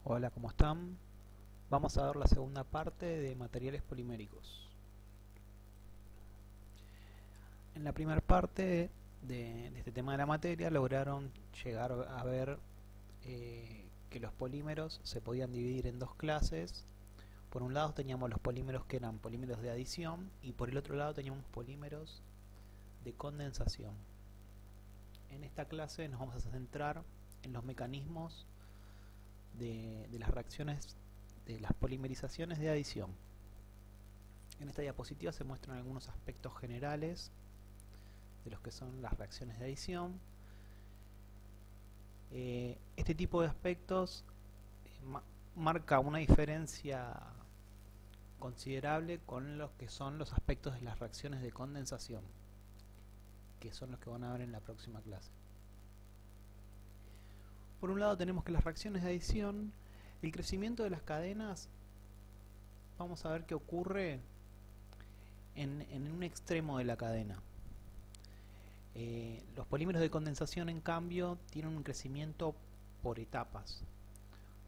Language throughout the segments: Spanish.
Hola, ¿cómo están? Vamos a ver la segunda parte de materiales poliméricos. En la primera parte de este tema de la materia lograron llegar a ver que los polímeros se podían dividir en dos clases. Por un lado teníamos los polímeros que eran polímeros de adición y por el otro lado teníamos polímeros de condensación. En esta clase nos vamos a centrar en los mecanismos de las reacciones de las polimerizaciones de adición. En esta diapositiva se muestran algunos aspectos generales de los que son las reacciones de adición. Este tipo de aspectos marca una diferencia considerable con los que son los aspectos de las reacciones de condensación, que son los que van a ver en la próxima clase. Por un lado tenemos que las reacciones de adición, el crecimiento de las cadenas, vamos a ver que ocurre en un extremo de la cadena. Los polímeros de condensación, en cambio, tienen un crecimiento por etapas.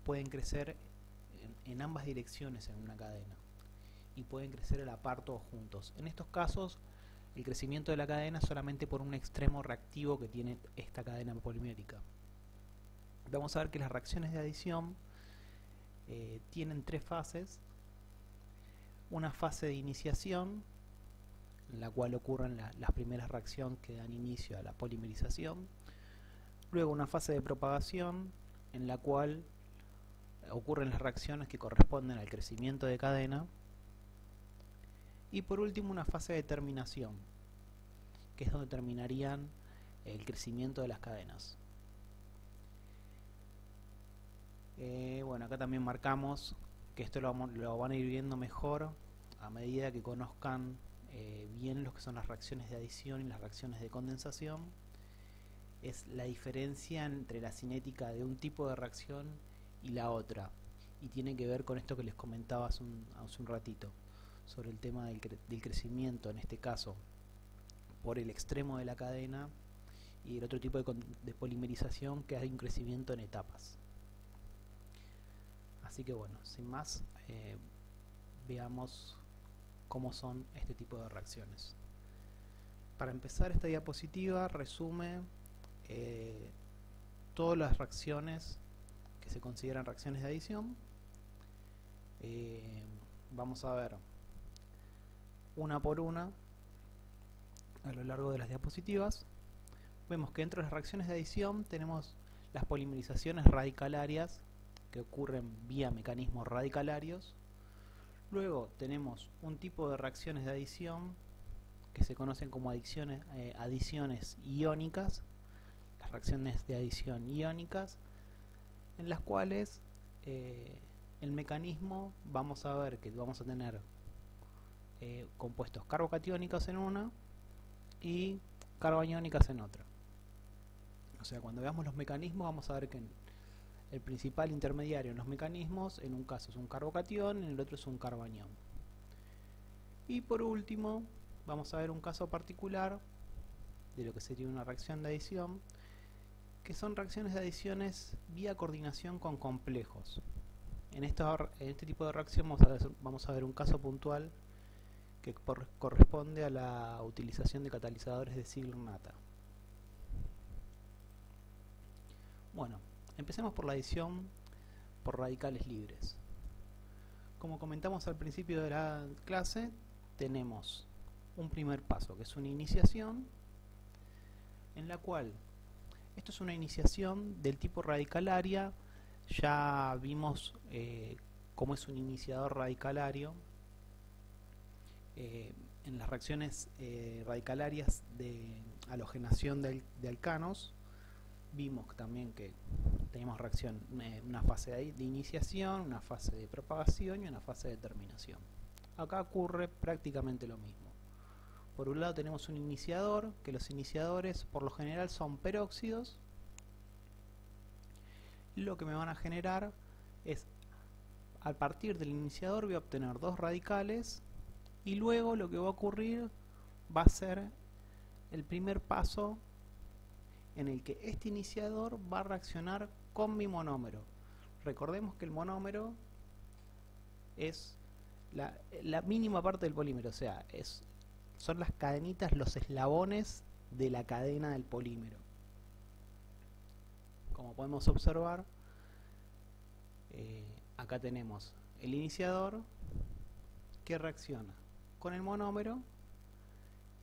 Pueden crecer en ambas direcciones en una cadena y pueden crecer a la par todos juntos. En estos casos, el crecimiento de la cadena es solamente por un extremo reactivo que tiene esta cadena polimérica. Vamos a ver que las reacciones de adición tienen tres fases. Una fase de iniciación, en la cual ocurren las primeras reacciones que dan inicio a la polimerización. Luego una fase de propagación, en la cual ocurren las reacciones que corresponden al crecimiento de cadena. Y por último una fase de terminación, que es donde terminarían el crecimiento de las cadenas. Bueno, acá también marcamos que esto lo van a ir viendo mejor a medida que conozcan bien lo que son las reacciones de adición y las reacciones de condensación. Es la diferencia entre la cinética de un tipo de reacción y la otra, y tiene que ver con esto que les comentaba hace un ratito sobre el tema del crecimiento, en este caso por el extremo de la cadena, y el otro tipo de polimerización, que hay un crecimiento en etapas. Así que bueno, sin más, veamos cómo son este tipo de reacciones. Para empezar, esta diapositiva resume todas las reacciones que se consideran reacciones de adición. Vamos a ver una por una a lo largo de las diapositivas. Vemos que dentro de las reacciones de adición tenemos las polimerizaciones radicalarias, que ocurren vía mecanismos radicalarios. Luego tenemos un tipo de reacciones de adición que se conocen como adiciones iónicas, las reacciones de adición iónicas, en las cuales el mecanismo, vamos a ver que vamos a tener compuestos carbocatiónicos en una y carbaniónicas en otra. O sea, cuando veamos los mecanismos vamos a ver que el principal intermediario en los mecanismos, en un caso es un carbocatión, en el otro es un carbanión. Y por último, vamos a ver un caso particular de lo que sería una reacción de adición, que son reacciones de adiciones vía coordinación con complejos. En este tipo de reacción vamos a ver un caso puntual que corresponde a la utilización de catalizadores de Ziegler-Natta. Bueno, empecemos por la adición por radicales libres. Como comentamos al principio de la clase, tenemos un primer paso, que es una iniciación, en la cual esto es una iniciación del tipo radicalaria. Ya vimos cómo es un iniciador radicalario en las reacciones radicalarias de halogenación de alcanos. Vimos también que tenemos una fase de iniciación, una fase de propagación y una fase de terminación. Acá ocurre prácticamente lo mismo. Por un lado tenemos un iniciador, que los iniciadores por lo general son peróxidos. Lo que me van a generar es, a partir del iniciador voy a obtener dos radicales, y luego lo que va a ocurrir va a ser el primer paso en el que este iniciador va a reaccionar con mi monómero. Recordemos que el monómero es la mínima parte del polímero, o sea, son las cadenitas, los eslabones de la cadena del polímero. Como podemos observar, acá tenemos el iniciador que reacciona con el monómero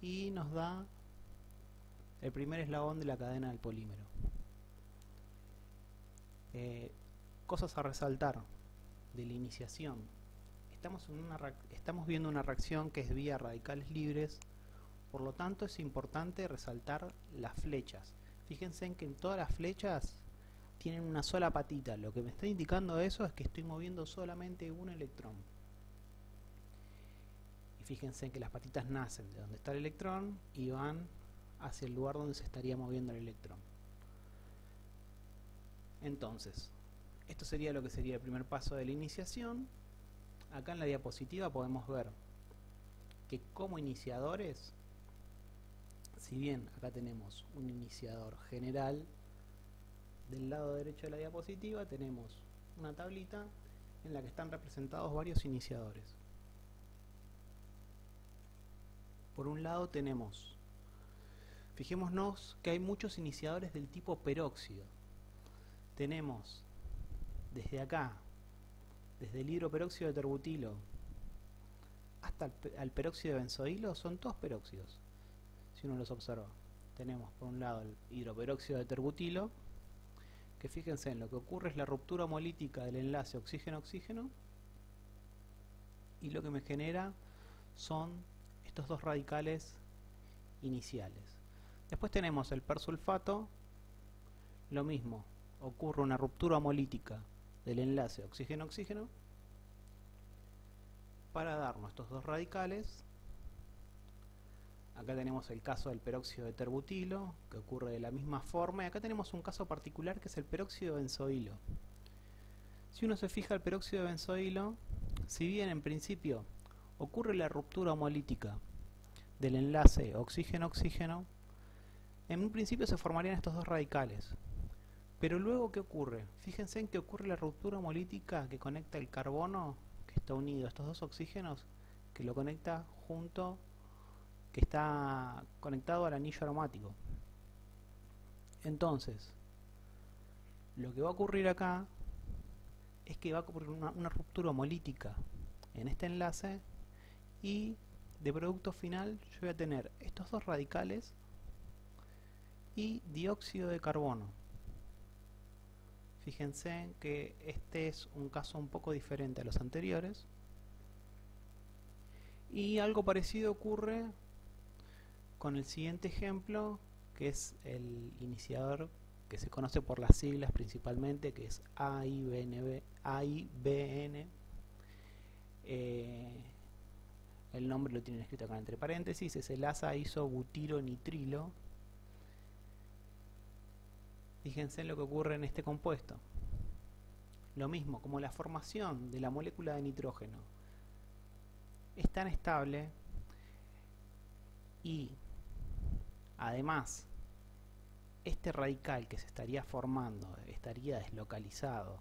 y nos da el primer eslabón de la cadena del polímero. Cosas a resaltar de la iniciación. Estamos viendo una reacción que es vía radicales libres, por lo tanto es importante resaltar las flechas. Fíjense en que en todas las flechas tienen una sola patita. Lo que me está indicando eso es que estoy moviendo solamente un electrón. Y fíjense en que las patitas nacen de donde está el electrón y van hacia el lugar donde se estaría moviendo el electrón. Entonces, esto sería lo que sería el primer paso de la iniciación. Acá en la diapositiva podemos ver que como iniciadores, si bien acá tenemos un iniciador general, del lado derecho de la diapositiva tenemos una tablita en la que están representados varios iniciadores. Por un lado tenemos, fijémonos que hay muchos iniciadores del tipo peróxido. Tenemos desde acá, desde el hidroperóxido de terbutilo hasta el peróxido de benzoilo, son todos peróxidos, si uno los observa. Tenemos por un lado el hidroperóxido de terbutilo, que fíjense en lo que ocurre es la ruptura homolítica del enlace oxígeno-oxígeno, y lo que me genera son estos dos radicales iniciales. Después tenemos el persulfato, lo mismo, ocurre una ruptura homolítica del enlace oxígeno-oxígeno para darnos estos dos radicales. Acá tenemos el caso del peróxido de terbutilo, que ocurre de la misma forma, y acá tenemos un caso particular que es el peróxido de benzoilo. Si uno se fija, el peróxido de benzoilo, si bien en principio ocurre la ruptura homolítica del enlace oxígeno-oxígeno, en un principio se formarían estos dos radicales. Pero luego, ¿qué ocurre? Fíjense en que ocurre la ruptura homolítica que conecta el carbono, que está unido a estos dos oxígenos, que lo conecta junto, que está conectado al anillo aromático. Entonces, lo que va a ocurrir acá es que va a ocurrir una ruptura homolítica en este enlace, y de producto final yo voy a tener estos dos radicales y dióxido de carbono. Fíjense que este es un caso un poco diferente a los anteriores, y algo parecido ocurre con el siguiente ejemplo, que es el iniciador que se conoce por las siglas principalmente, que es AIBN. El nombre lo tienen escrito acá entre paréntesis, es el asa isobutiro-nitrilo. Fíjense en lo que ocurre en este compuesto. Lo mismo, como la formación de la molécula de nitrógeno es tan estable, y además este radical que se estaría formando estaría deslocalizado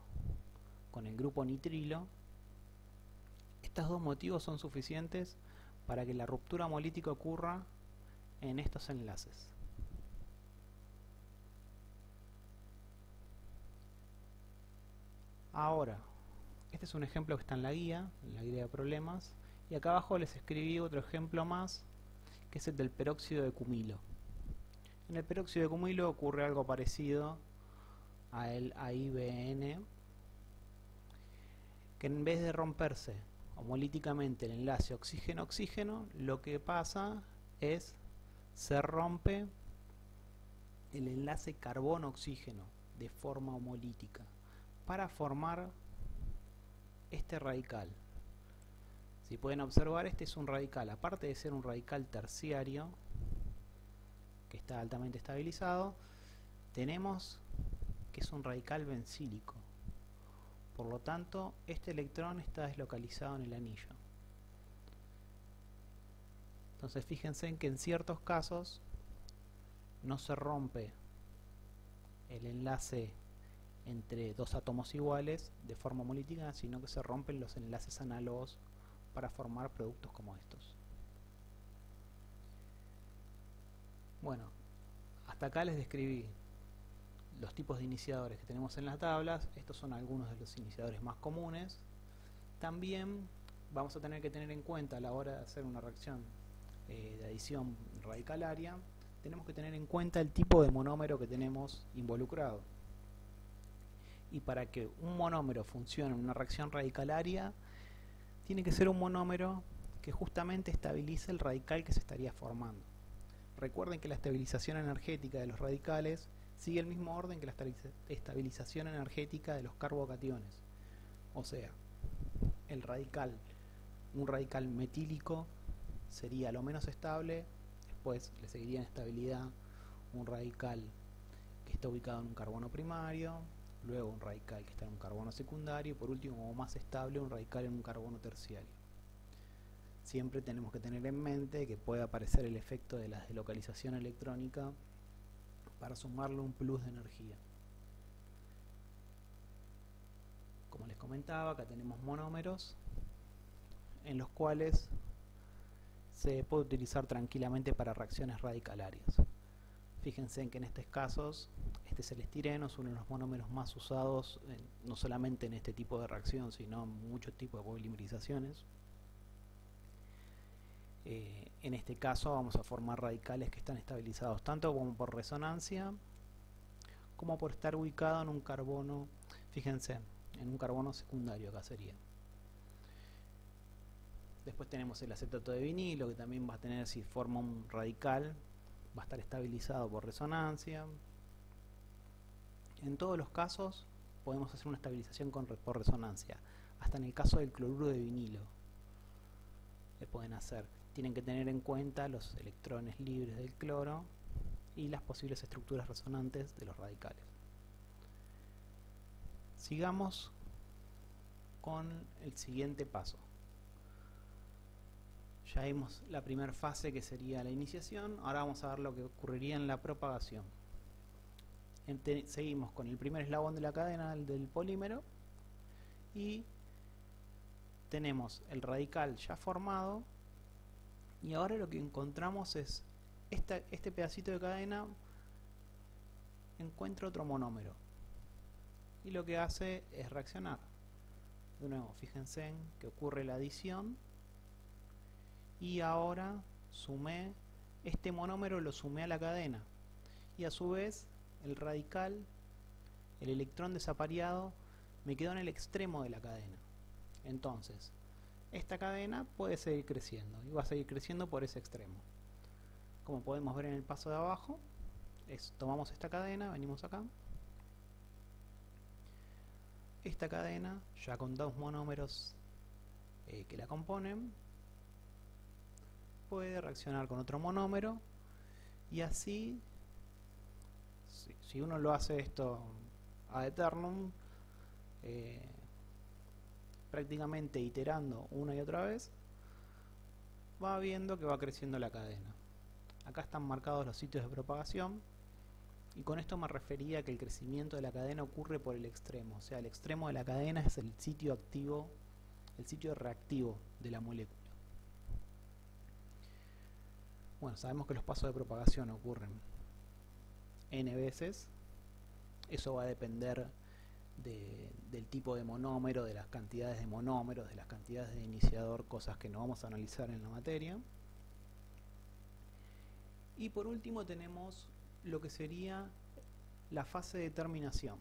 con el grupo nitrilo, estos dos motivos son suficientes para que la ruptura homolítica ocurra en estos enlaces. Ahora, este es un ejemplo que está en la guía de problemas, y acá abajo les escribí otro ejemplo más, que es el del peróxido de cumilo. En el peróxido de cumilo ocurre algo parecido a el AIBN, que en vez de romperse homolíticamente el enlace oxígeno-oxígeno, lo que pasa es se rompe el enlace carbono-oxígeno de forma homolítica para formar este radical. Si pueden observar, este es un radical, aparte de ser un radical terciario que está altamente estabilizado, tenemos que es un radical bencílico. Por lo tanto, este electrón está deslocalizado en el anillo. Entonces fíjense en que en ciertos casos no se rompe el enlace entre dos átomos iguales de forma homolítica, sino que se rompen los enlaces análogos para formar productos como estos. Bueno, hasta acá les describí los tipos de iniciadores que tenemos en las tablas. Estos son algunos de los iniciadores más comunes. También vamos a tener que tener en cuenta a la hora de hacer una reacción de adición radicalaria, tenemos que tener en cuenta el tipo de monómero que tenemos involucrado. Y para que un monómero funcione en una reacción radicalaria, tiene que ser un monómero que justamente estabilice el radical que se estaría formando. Recuerden que la estabilización energética de los radicales sigue el mismo orden que la estabilización energética de los carbocationes. O sea, un radical metílico sería lo menos estable, después le seguiría en estabilidad un radical que está ubicado en un carbono primario, luego un radical que está en un carbono secundario y por último, como más estable, un radical en un carbono terciario. Siempre tenemos que tener en mente que puede aparecer el efecto de la deslocalización electrónica para sumarle un plus de energía. Como les comentaba, acá tenemos monómeros en los cuales se puede utilizar tranquilamente para reacciones radicalarias. Fíjense en que en estos casos, este es el estireno, es uno de los monómeros más usados, no solamente en este tipo de reacción, sino en muchos tipos de polimerizaciones. En este caso vamos a formar radicales que están estabilizados tanto como por resonancia, como por estar ubicado en un carbono, fíjense, en un carbono secundario acá sería. Después tenemos el acetato de vinilo, que también va a tener, si forma un radical, va a estar estabilizado por resonancia. En todos los casos podemos hacer una estabilización por resonancia, hasta en el caso del cloruro de vinilo le pueden hacer. Tienen que tener en cuenta los electrones libres del cloro y las posibles estructuras resonantes de los radicales. Sigamos con el siguiente paso. Ya vimos la primera fase, que sería la iniciación. Ahora vamos a ver lo que ocurriría en la propagación. Seguimos con el primer eslabón de la cadena, el del polímero, y tenemos el radical ya formado, y ahora lo que encontramos es este pedacito de cadena encuentra otro monómero y lo que hace es reaccionar. De nuevo, fíjense en que ocurre la adición y ahora sumé este monómero, lo sumé a la cadena, y a su vez el radical, el electrón desapareado, me quedó en el extremo de la cadena. Entonces esta cadena puede seguir creciendo y va a seguir creciendo por ese extremo. Como podemos ver en el paso de abajo, tomamos esta cadena, venimos acá, esta cadena ya con dos monómeros que la componen, puede reaccionar con otro monómero, y así, si uno lo hace esto ad eternum, prácticamente iterando una y otra vez, va viendo que va creciendo la cadena. Acá están marcados los sitios de propagación, y con esto me refería a que el crecimiento de la cadena ocurre por el extremo, o sea, el extremo de la cadena es el sitio activo, el sitio reactivo de la molécula. Bueno, sabemos que los pasos de propagación ocurren n veces. Eso va a depender del tipo de monómero, de las cantidades de monómeros, de las cantidades de iniciador, cosas que no vamos a analizar en la materia. Y por último tenemos lo que sería la fase de terminación.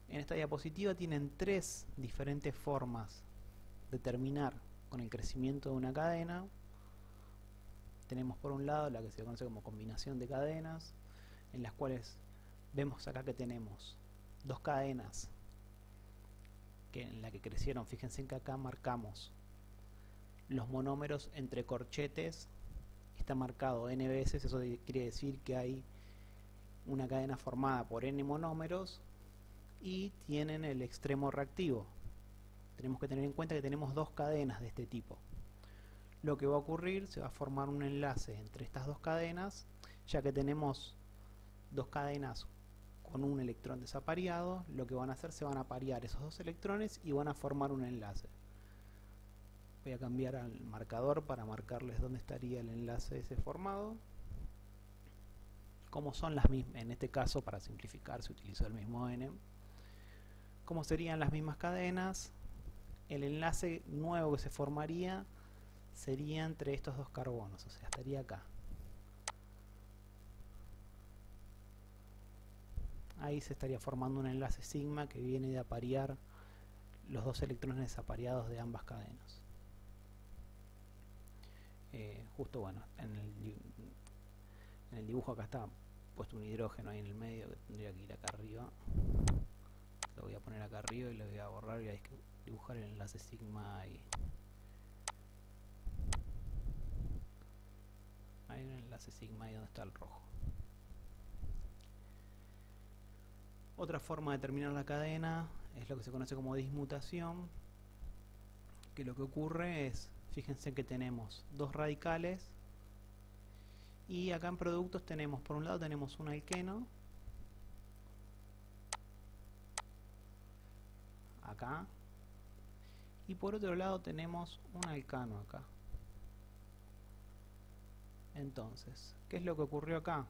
En esta diapositiva tienen tres diferentes formas de terminar con el crecimiento de una cadena. Tenemos por un lado la que se conoce como combinación de cadenas, en las cuales vemos acá que tenemos dos cadenas en la que crecieron. Fíjense que acá marcamos los monómeros entre corchetes, está marcado n veces, eso quiere decir que hay una cadena formada por n monómeros y tienen el extremo reactivo. Tenemos que tener en cuenta que tenemos dos cadenas de este tipo. Lo que va a ocurrir, se va a formar un enlace entre estas dos cadenas, ya que tenemos dos cadenas con un electrón desapareado, lo que van a hacer, se van a parear esos dos electrones y van a formar un enlace. Voy a cambiar al marcador para marcarles dónde estaría el enlace ese formado. Como son las mismas, en este caso para simplificar se utilizó el mismo N. Como serían las mismas cadenas, el enlace nuevo que se formaría sería entre estos dos carbonos, o sea, estaría acá. Ahí se estaría formando un enlace sigma que viene de aparear los dos electrones desapareados de ambas cadenas. Justo bueno, en el dibujo acá está puesto un hidrógeno ahí en el medio que tendría que ir acá arriba. Lo voy a poner acá arriba y lo voy a borrar y hay que dibujar el enlace sigma ahí. Hay un enlace sigma ahí donde está el rojo. Otra forma de terminar la cadena es lo que se conoce como dismutación, que lo que ocurre es, fíjense que tenemos dos radicales y acá en productos tenemos, por un lado tenemos un alqueno, acá, y por otro lado tenemos un alcano acá. Entonces, ¿qué es lo que ocurrió acá?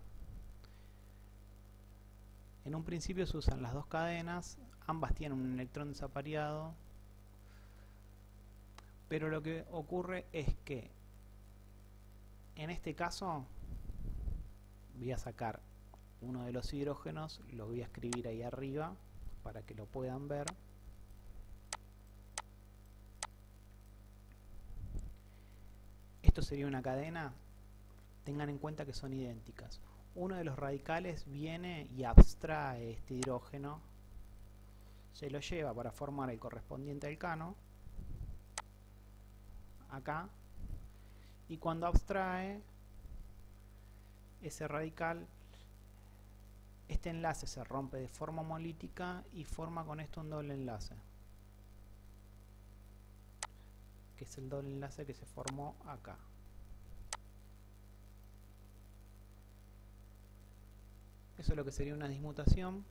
En un principio se usan las dos cadenas, ambas tienen un electrón desapareado, pero lo que ocurre es que en este caso voy a sacar uno de los hidrógenos, lo voy a escribir ahí arriba para que lo puedan ver. Esto sería una cadena, tengan en cuenta que son idénticas. Uno de los radicales viene y abstrae este hidrógeno, se lo lleva para formar el correspondiente alcano, acá, y cuando abstrae ese radical, este enlace se rompe de forma homolítica y forma con esto un doble enlace, que es el doble enlace que se formó acá. Eso es lo que sería una dismutación.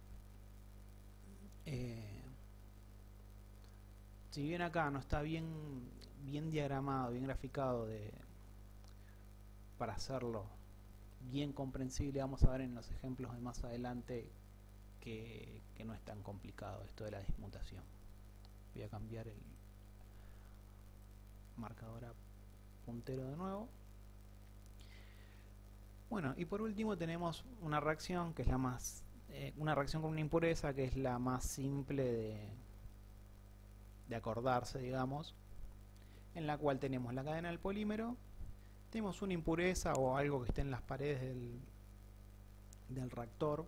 Si bien acá no está bien diagramado, bien graficado para hacerlo bien comprensible, vamos a ver en los ejemplos de más adelante que no es tan complicado esto de la dismutación. Voy a cambiar el marcador a puntero de nuevo. Bueno, y por último tenemos una reacción que es la más una reacción con una impureza que es la más simple de acordarse, digamos, en la cual tenemos la cadena del polímero, tenemos una impureza o algo que esté en las paredes del reactor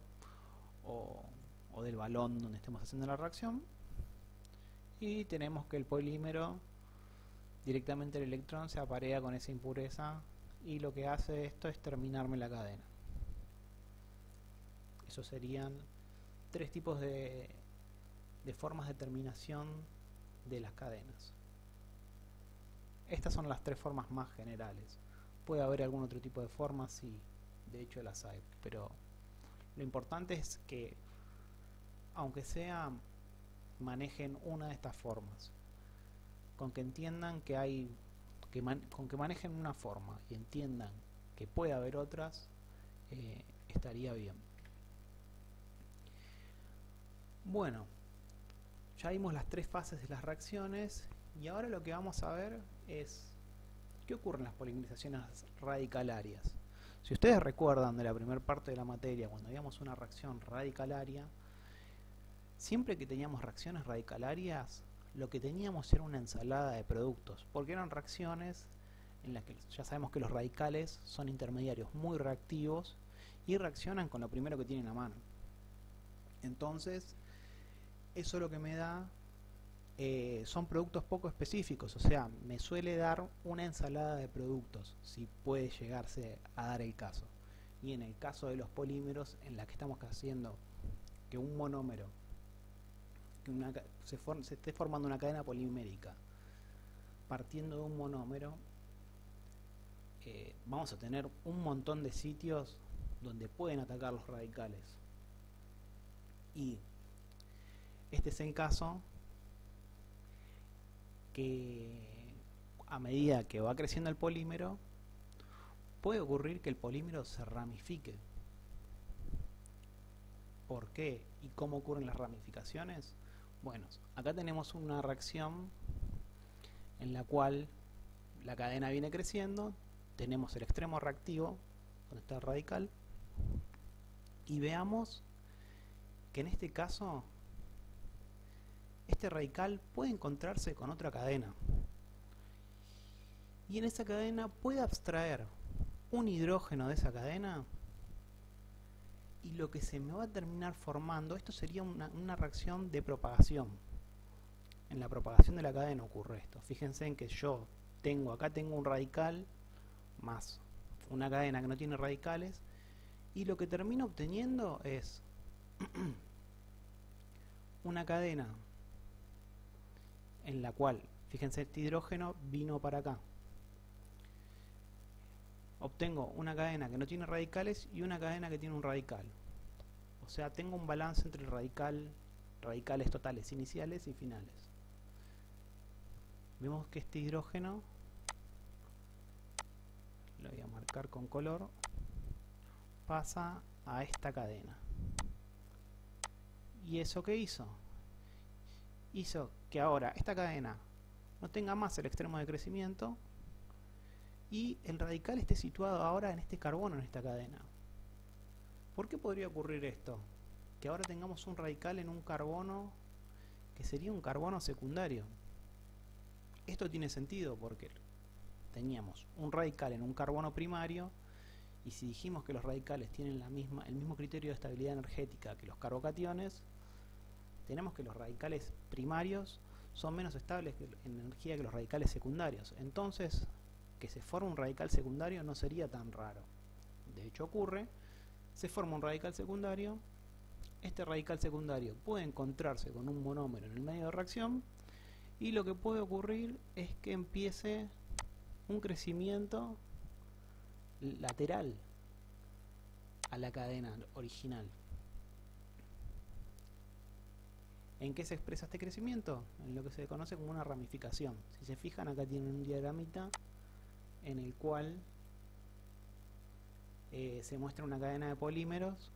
o del balón donde estemos haciendo la reacción, y tenemos que el polímero, directamente el electrón se aparea con esa impureza y lo que hace esto es terminarme la cadena. Esos serían tres tipos de formas de terminación de las cadenas. Estas son las tres formas más generales. Puede haber algún otro tipo de formas, sí, de hecho las hay, pero lo importante es que, aunque sea, manejen una de estas formas. Con que entiendan que hay, con que manejen una forma y entiendan que puede haber otras, estaría bien. Bueno, ya vimos las tres fases de las reacciones y ahora lo que vamos a ver es qué ocurre en las polimerizaciones radicalarias. Si ustedes recuerdan de la primera parte de la materia, cuando habíamos una reacción radicalaria, siempre que teníamos reacciones radicalarias, lo que teníamos era una ensalada de productos, porque eran reacciones en las que ya sabemos que los radicales son intermediarios muy reactivos y reaccionan con lo primero que tienen a mano. Entonces, eso lo que me da son productos poco específicos, o sea, me suele dar una ensalada de productos, si puede llegarse a dar el caso. Y en el caso de los polímeros, en la que estamos haciendo que un monómero, se esté formando una cadena polimérica partiendo de un monómero, vamos a tener un montón de sitios donde pueden atacar los radicales. Y este es el caso que a medida que va creciendo el polímero, puede ocurrir que el polímero se ramifique. ¿Por qué? ¿Y cómo ocurren las ramificaciones? Bueno, acá tenemos una reacción en la cual la cadena viene creciendo, tenemos el extremo reactivo, donde está el radical, y veamos que en este caso este radical puede encontrarse con otra cadena, y en esa cadena puede abstraer un hidrógeno de esa cadena, y lo que se me va a terminar formando, esto sería una reacción de propagación. En la propagación de la cadena ocurre esto. Fíjense en que yo acá tengo un radical más una cadena que no tiene radicales, y lo que termino obteniendo es una cadena en la cual, fíjense, este hidrógeno vino para acá. Obtengo una cadena que no tiene radicales y una cadena que tiene un radical. O sea, tengo un balance entre radicales totales iniciales y finales. Vemos que este hidrógeno, lo voy a marcar con color, pasa a esta cadena. ¿Y eso qué hizo? Hizo que ahora esta cadena no tenga más el extremo de crecimiento y el radical esté situado ahora en este carbono, en esta cadena. ¿Por qué podría ocurrir esto? Que ahora tengamos un radical en un carbono que sería un carbono secundario. Esto tiene sentido porque teníamos un radical en un carbono primario, y si dijimos que los radicales tienen el mismo criterio de estabilidad energética que los carbocationes, tenemos que los radicales primarios son menos estables en energía que los radicales secundarios. Entonces, que se forme un radical secundario no sería tan raro. De hecho ocurre, se forma un radical secundario, este radical secundario puede encontrarse con un monómero en el medio de reacción, y lo que puede ocurrir es que empiece un crecimiento lateral a la cadena original. ¿En qué se expresa este crecimiento? En lo que se conoce como una ramificación. Si se fijan, acá tienen un diagramita en el cual se muestra una cadena de polímeros.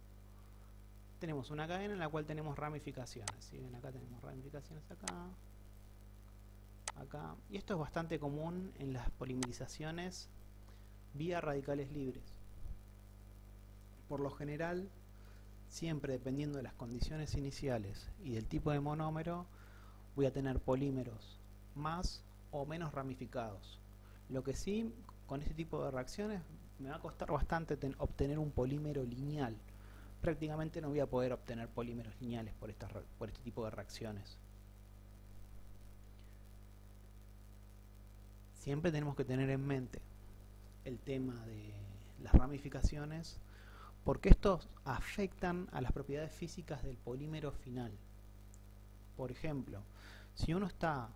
Tenemos una cadena en la cual tenemos ramificaciones. Si ven, acá tenemos ramificaciones acá. Y esto es bastante común en las polimerizaciones vía radicales libres. Por lo general, siempre dependiendo de las condiciones iniciales y del tipo de monómero, voy a tener polímeros más o menos ramificados. Lo que sí, con este tipo de reacciones me va a costar bastante obtener un polímero lineal. Prácticamente no voy a poder obtener polímeros lineales por este tipo de reacciones. Siempre tenemos que tener en mente el tema de las ramificaciones, porque estos afectan a las propiedades físicas del polímero final. Por ejemplo, si uno está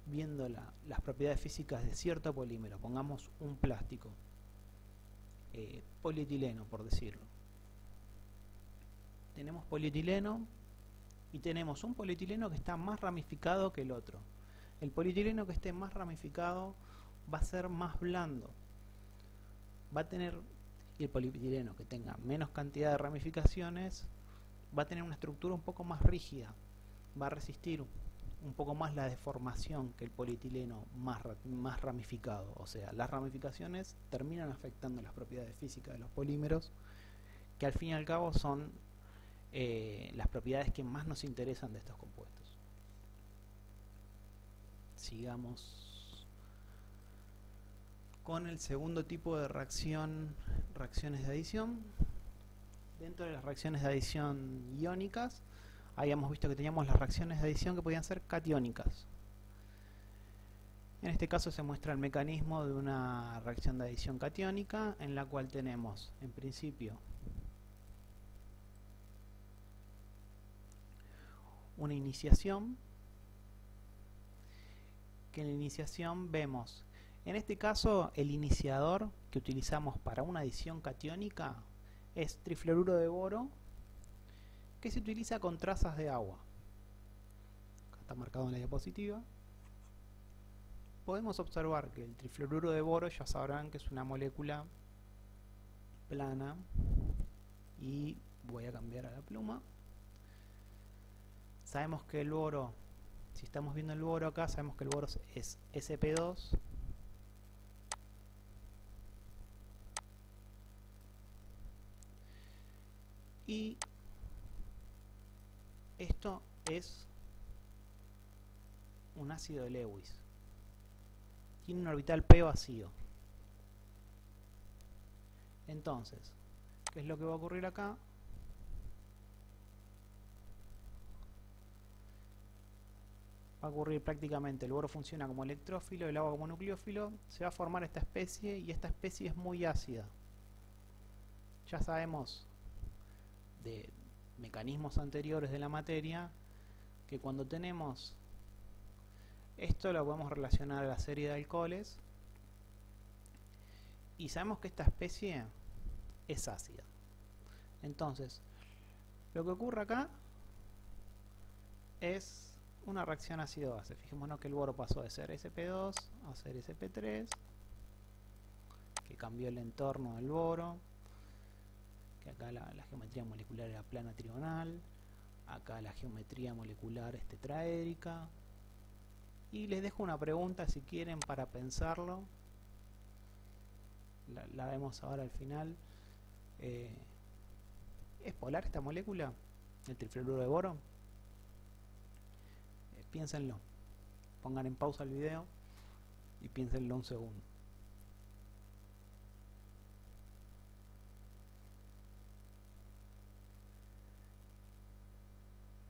viendo las propiedades físicas de cierto polímero, pongamos un plástico, polietileno por decirlo. Tenemos polietileno y tenemos un polietileno que está más ramificado que el otro. El polietileno que esté más ramificado va a ser más blando. Va a tener, y el polietileno que tenga menos cantidad de ramificaciones va a tener una estructura un poco más rígida. Va a resistir un poco más la deformación que el polietileno más ramificado. O sea, las ramificaciones terminan afectando las propiedades físicas de los polímeros, que al fin y al cabo son las propiedades que más nos interesan de estos compuestos. Sigamos con el segundo tipo de reacción, reacciones de adición. Dentro de las reacciones de adición iónicas, habíamos visto que teníamos las reacciones de adición que podían ser catiónicas. En este caso se muestra el mecanismo de una reacción de adición catiónica, en la cual tenemos, en principio, una iniciación, que en la iniciación vemos, en este caso el iniciador que utilizamos para una adición catiónica es trifluoruro de boro que se utiliza con trazas de agua. Acá está marcado en la diapositiva. Podemos observar que el trifluoruro de boro, ya sabrán que es una molécula plana, y voy a cambiar a la pluma. Sabemos que el boro, si estamos viendo el boro acá, sabemos que el boro es sp2, y esto es un ácido de Lewis. Tiene un orbital p vacío. Entonces, ¿qué es lo que va a ocurrir acá? Va a ocurrir prácticamente, el boro funciona como electrófilo, el agua como nucleófilo, se va a formar esta especie, y esta especie es muy ácida. Ya sabemos de mecanismos anteriores de la materia que cuando tenemos esto lo podemos relacionar a la serie de alcoholes, y sabemos que esta especie es ácida. Entonces, lo que ocurre acá es una reacción ácido-base. Fijémonos que el boro pasó de ser sp2 a ser sp3, que cambió el entorno del boro, que acá la geometría molecular era plana trigonal, acá la geometría molecular es tetraédrica. Y les dejo una pregunta si quieren para pensarlo. La vemos ahora al final. ¿Es polar esta molécula? ¿El trifluoruro de boro? Piénsenlo. Pongan en pausa el video y piénsenlo un segundo.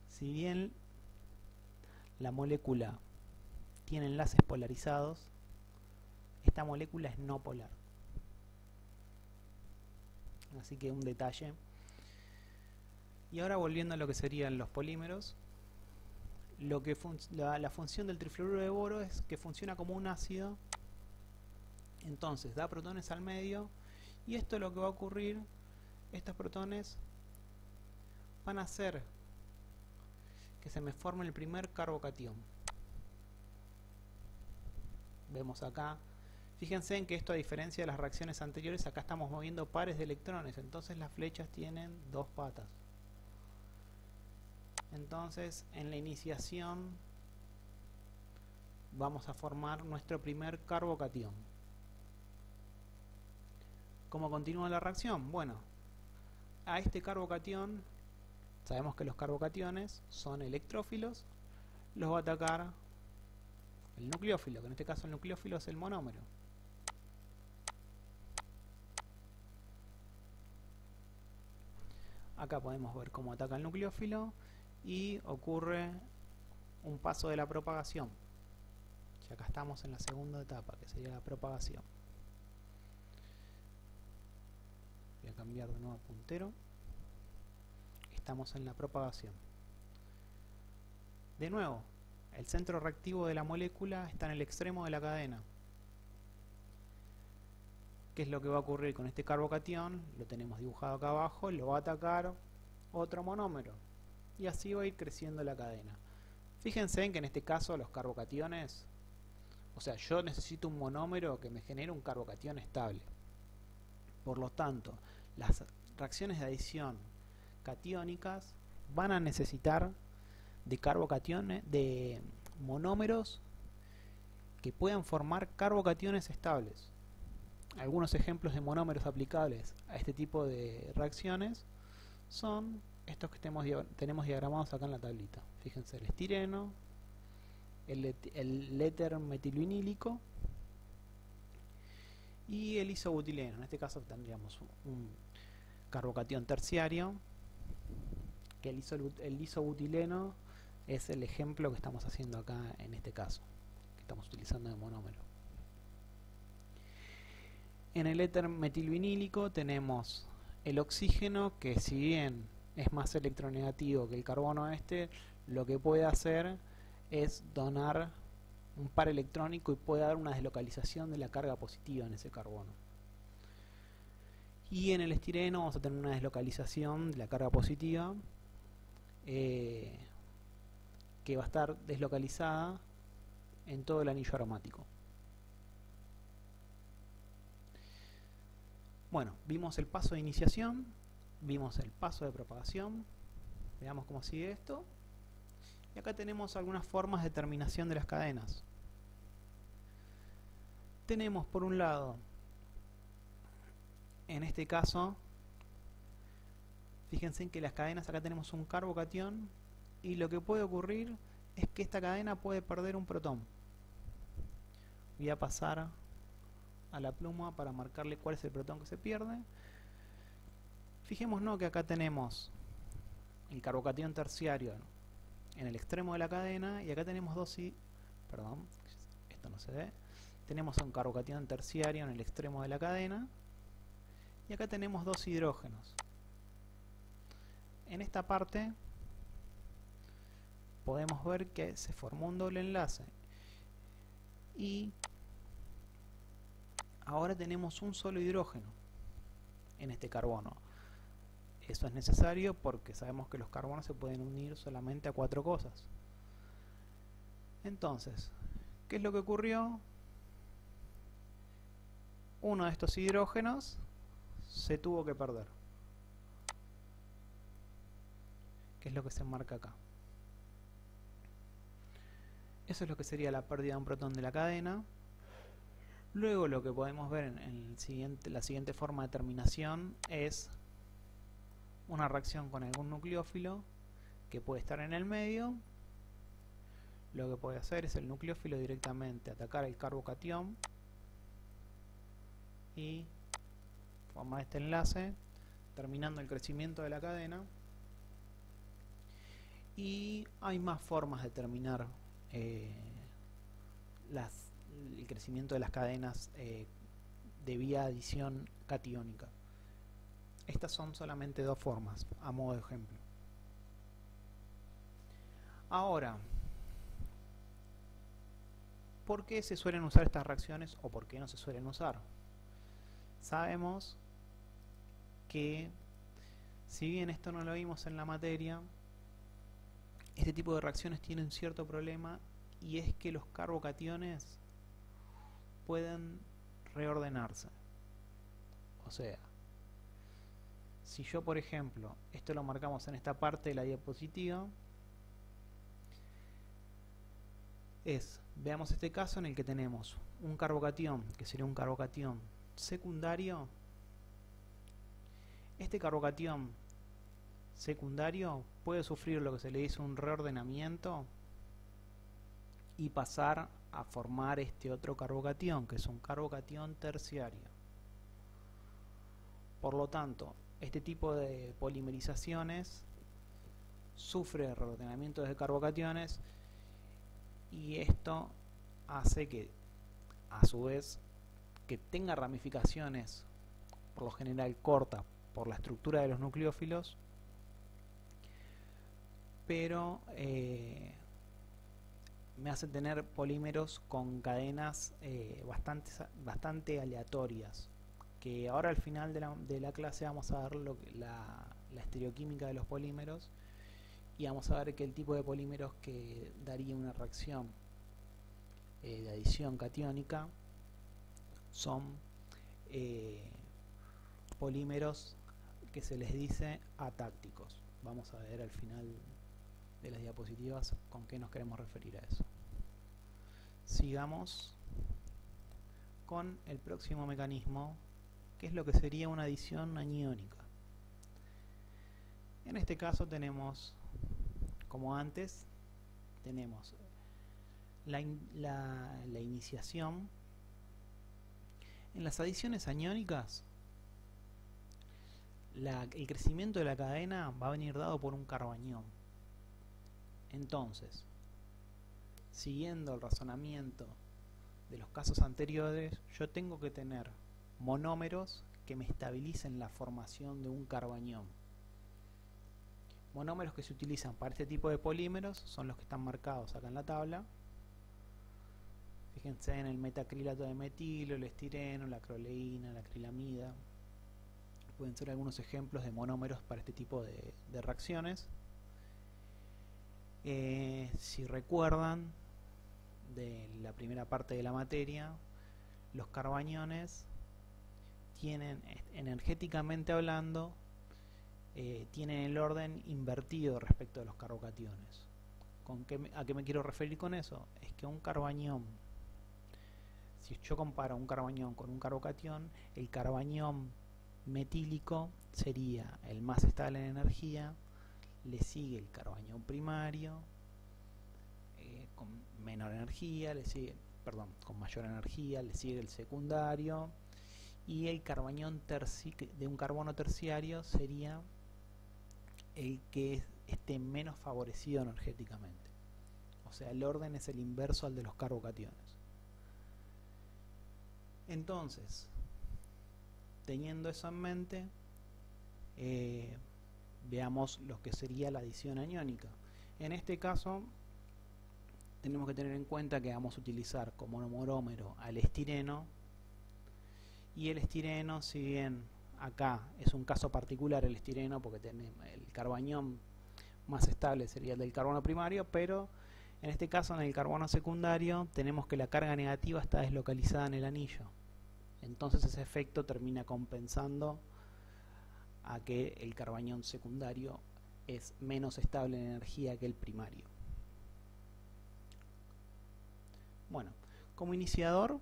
Si bien la molécula tiene enlaces polarizados, esta molécula es no polar. Así que un detalle. Y ahora volviendo a lo que serían los polímeros, la función del trifluoruro de boro es que funciona como un ácido, entonces da protones al medio, y esto lo que va a ocurrir, estos protones van a hacer que se me forme el primer carbocatión. Vemos acá, fíjense en que esto, a diferencia de las reacciones anteriores, acá estamos moviendo pares de electrones, entonces las flechas tienen dos patas. Entonces, en la iniciación vamos a formar nuestro primer carbocatión. ¿Cómo continúa la reacción? Bueno, a este carbocatión, sabemos que los carbocationes son electrófilos, los va a atacar el nucleófilo, que en este caso el nucleófilo es el monómero. Acá podemos ver cómo ataca el nucleófilo y ocurre un paso de la propagación. Y acá estamos en la segunda etapa, que sería la propagación. Voy a cambiar de nuevo a puntero. Estamos en la propagación. De nuevo, el centro reactivo de la molécula está en el extremo de la cadena. ¿Qué es lo que va a ocurrir con este carbocatión? Lo tenemos dibujado acá abajo, lo va a atacar otro monómero. Y así va a ir creciendo la cadena. Fíjense en que en este caso los carbocationes, o sea, yo necesito un monómero que me genere un carbocatión estable. Por lo tanto, las reacciones de adición catiónicas van a necesitar de carbocationes, de monómeros que puedan formar carbocationes estables. Algunos ejemplos de monómeros aplicables a este tipo de reacciones son estos que tenemos diagramados acá en la tablita. Fíjense, el estireno, el éter metilvinílico y el isobutileno. En este caso tendríamos un carbocatión terciario, que el isobutileno es el ejemplo que estamos haciendo acá en este caso, que estamos utilizando de monómero. En el éter metilvinílico tenemos el oxígeno, que si bien es más electronegativo que el carbono lo que puede hacer es donar un par electrónico y puede dar una deslocalización de la carga positiva en ese carbono. Y en el estireno vamos a tener una deslocalización de la carga positiva que va a estar deslocalizada en todo el anillo aromático. Bueno, vimos el paso de iniciación, vimos el paso de propagación, veamos cómo sigue esto. Y acá tenemos algunas formas de terminación de las cadenas. Tenemos por un lado, en este caso, fíjense en que las cadenas, acá tenemos un carbocatión, y lo que puede ocurrir es que esta cadena puede perder un protón. Voy a pasar a la pluma para marcarle cuál es el protón que se pierde. Fijémonos que acá tenemos el carbocatión terciario en el extremo de la cadena, y acá tenemos perdón, esto no se ve. Tenemos un carbocatión terciario en el extremo de la cadena, y acá tenemos dos hidrógenos. En esta parte podemos ver que se formó un doble enlace, y ahora tenemos un solo hidrógeno en este carbono. Eso es necesario porque sabemos que los carbonos se pueden unir solamente a 4 cosas. Entonces, ¿qué es lo que ocurrió? Uno de estos hidrógenos se tuvo que perder. ¿Qué es lo que se marca acá? Eso es lo que sería la pérdida de un protón de la cadena. Luego lo que podemos ver en la siguiente forma de terminación es una reacción con algún nucleófilo que puede estar en el medio. Lo que puede hacer es el nucleófilo directamente atacar el carbocatión y formar este enlace, terminando el crecimiento de la cadena. Y hay más formas de terminar el crecimiento de las cadenas de vía adición catiónica. Estas son solamente dos formas, a modo de ejemplo. Ahora, ¿por qué se suelen usar estas reacciones o por qué no se suelen usar? Sabemos que, si bien esto no lo vimos en la materia, este tipo de reacciones tienen cierto problema, y es que los carbocationes pueden reordenarse. O sea, si yo, por ejemplo, esto lo marcamos en esta parte de la diapositiva, veamos este caso en el que tenemos un carbocatión, que sería un carbocatión secundario. Este carbocatión secundario puede sufrir lo que se le dice un reordenamiento y pasar a formar este otro carbocatión, que es un carbocatión terciario. Por lo tanto, este tipo de polimerizaciones sufre reordenamientos de carbocationes, y esto hace que, a su vez, que tenga ramificaciones por lo general cortas por la estructura de los nucleófilos, pero me hace tener polímeros con cadenas bastante aleatorias, que ahora al final de la clase vamos a ver la estereoquímica de los polímeros, y vamos a ver que el tipo de polímeros que daría una reacción de adición catiónica son polímeros que se les dice atácticos. Vamos a ver al final de las diapositivas con qué nos queremos referir a eso. Sigamos con el próximo mecanismo, que es lo que sería una adición aniónica. En este caso tenemos, como antes, tenemos la iniciación. En las adiciones aniónicas, el crecimiento de la cadena va a venir dado por un carbanión. Entonces, siguiendo el razonamiento de los casos anteriores, yo tengo que tener monómeros que me estabilicen la formación de un carbanión. Monómeros que se utilizan para este tipo de polímeros son los que están marcados acá en la tabla. Fíjense en el metacrilato de metilo, el estireno, la acroleína, la acrilamida. Pueden ser algunos ejemplos de monómeros para este tipo de reacciones. Si recuerdan de la primera parte de la materia, los carbañones tienen, energéticamente hablando, tienen el orden invertido respecto a los carbocationes. ¿A qué me quiero referir con eso? Es que un carbañón, si yo comparo un carbañón con un carbocatión, el carbañón metílico sería el más estable en energía, le sigue el carbañón primario, con menor energía, con mayor energía, le sigue el secundario, y el carbañón de un carbono terciario sería el que esté menos favorecido energéticamente. O sea, el orden es el inverso al de los carbocationes. Entonces, teniendo eso en mente, veamos lo que sería la adición aniónica. En este caso, tenemos que tener en cuenta que vamos a utilizar como morómero al estireno, y el estireno, si bien acá es un caso particular el estireno, porque tenemos el carbañón más estable sería el del carbono primario, pero en este caso, en el carbono secundario, tenemos que la carga negativa está deslocalizada en el anillo. Entonces ese efecto termina compensando a que el carbañón secundario es menos estable en energía que el primario. Bueno, como iniciador,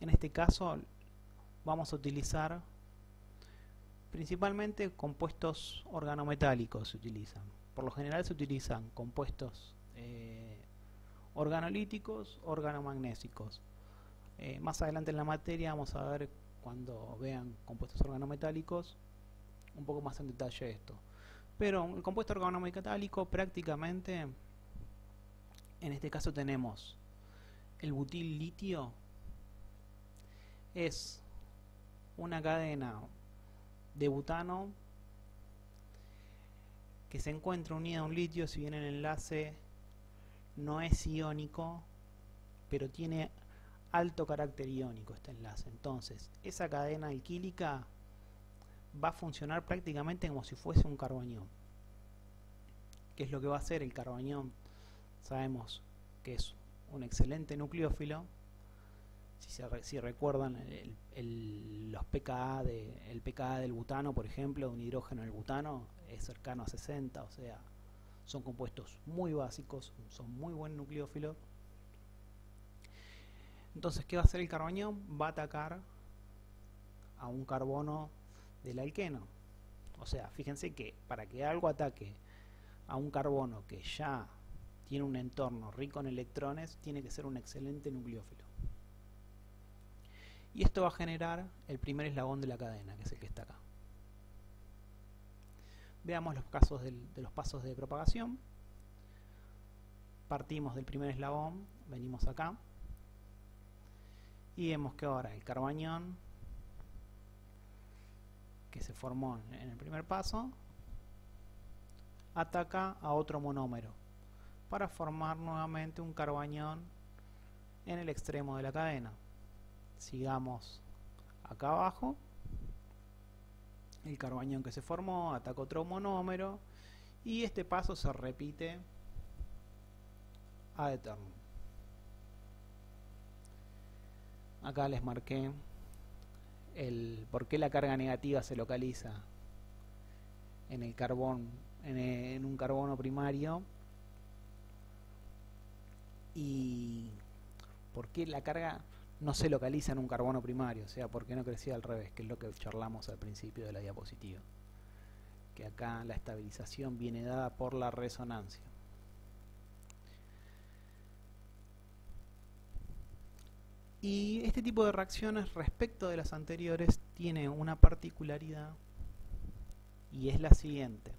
en este caso vamos a utilizar principalmente compuestos organometálicos. Se utilizan. Por lo general se utilizan compuestos organolíticos, organomagnésicos. Más adelante en la materia vamos a ver, cuando vean compuestos organometálicos, un poco más en detalle esto. Pero el compuesto organometálico prácticamente, en este caso tenemos el butil litio, es una cadena de butano que se encuentra unida a un litio. Si bien el enlace no es iónico, pero tiene alto carácter iónico este enlace. Entonces, esa cadena alquílica va a funcionar prácticamente como si fuese un carbañón. ¿Qué es lo que va a hacer el carbañón? Sabemos que es un excelente nucleófilo. Si recuerdan los pKa el pKa del butano, por ejemplo, un hidrógeno del butano es cercano a 60, o sea, son compuestos muy básicos, son muy buen nucleófilo. Entonces, ¿qué va a hacer el carbañón? Va a atacar a un carbono del alqueno. O sea, fíjense que para que algo ataque a un carbono que ya tiene un entorno rico en electrones, tiene que ser un excelente nucleófilo. Y esto va a generar el primer eslabón de la cadena, que es el que está acá. Veamos los casos de los pasos de propagación. Partimos del primer eslabón, venimos acá, y vemos que ahora el carbañón que se formó en el primer paso ataca a otro monómero para formar nuevamente un carbañón en el extremo de la cadena. Sigamos acá abajo, el carbañón que se formó ataca otro monómero, y este paso se repite ad eternum. Acá les marqué por qué la carga negativa se localiza en el carbón, en un carbono primario, y por qué la carga no se localiza en un carbono primario, o sea, por qué no crecía al revés, que es lo que charlamos al principio de la diapositiva, que acá la estabilización viene dada por la resonancia. Y este tipo de reacciones, respecto de las anteriores, tiene una particularidad, y es la siguiente.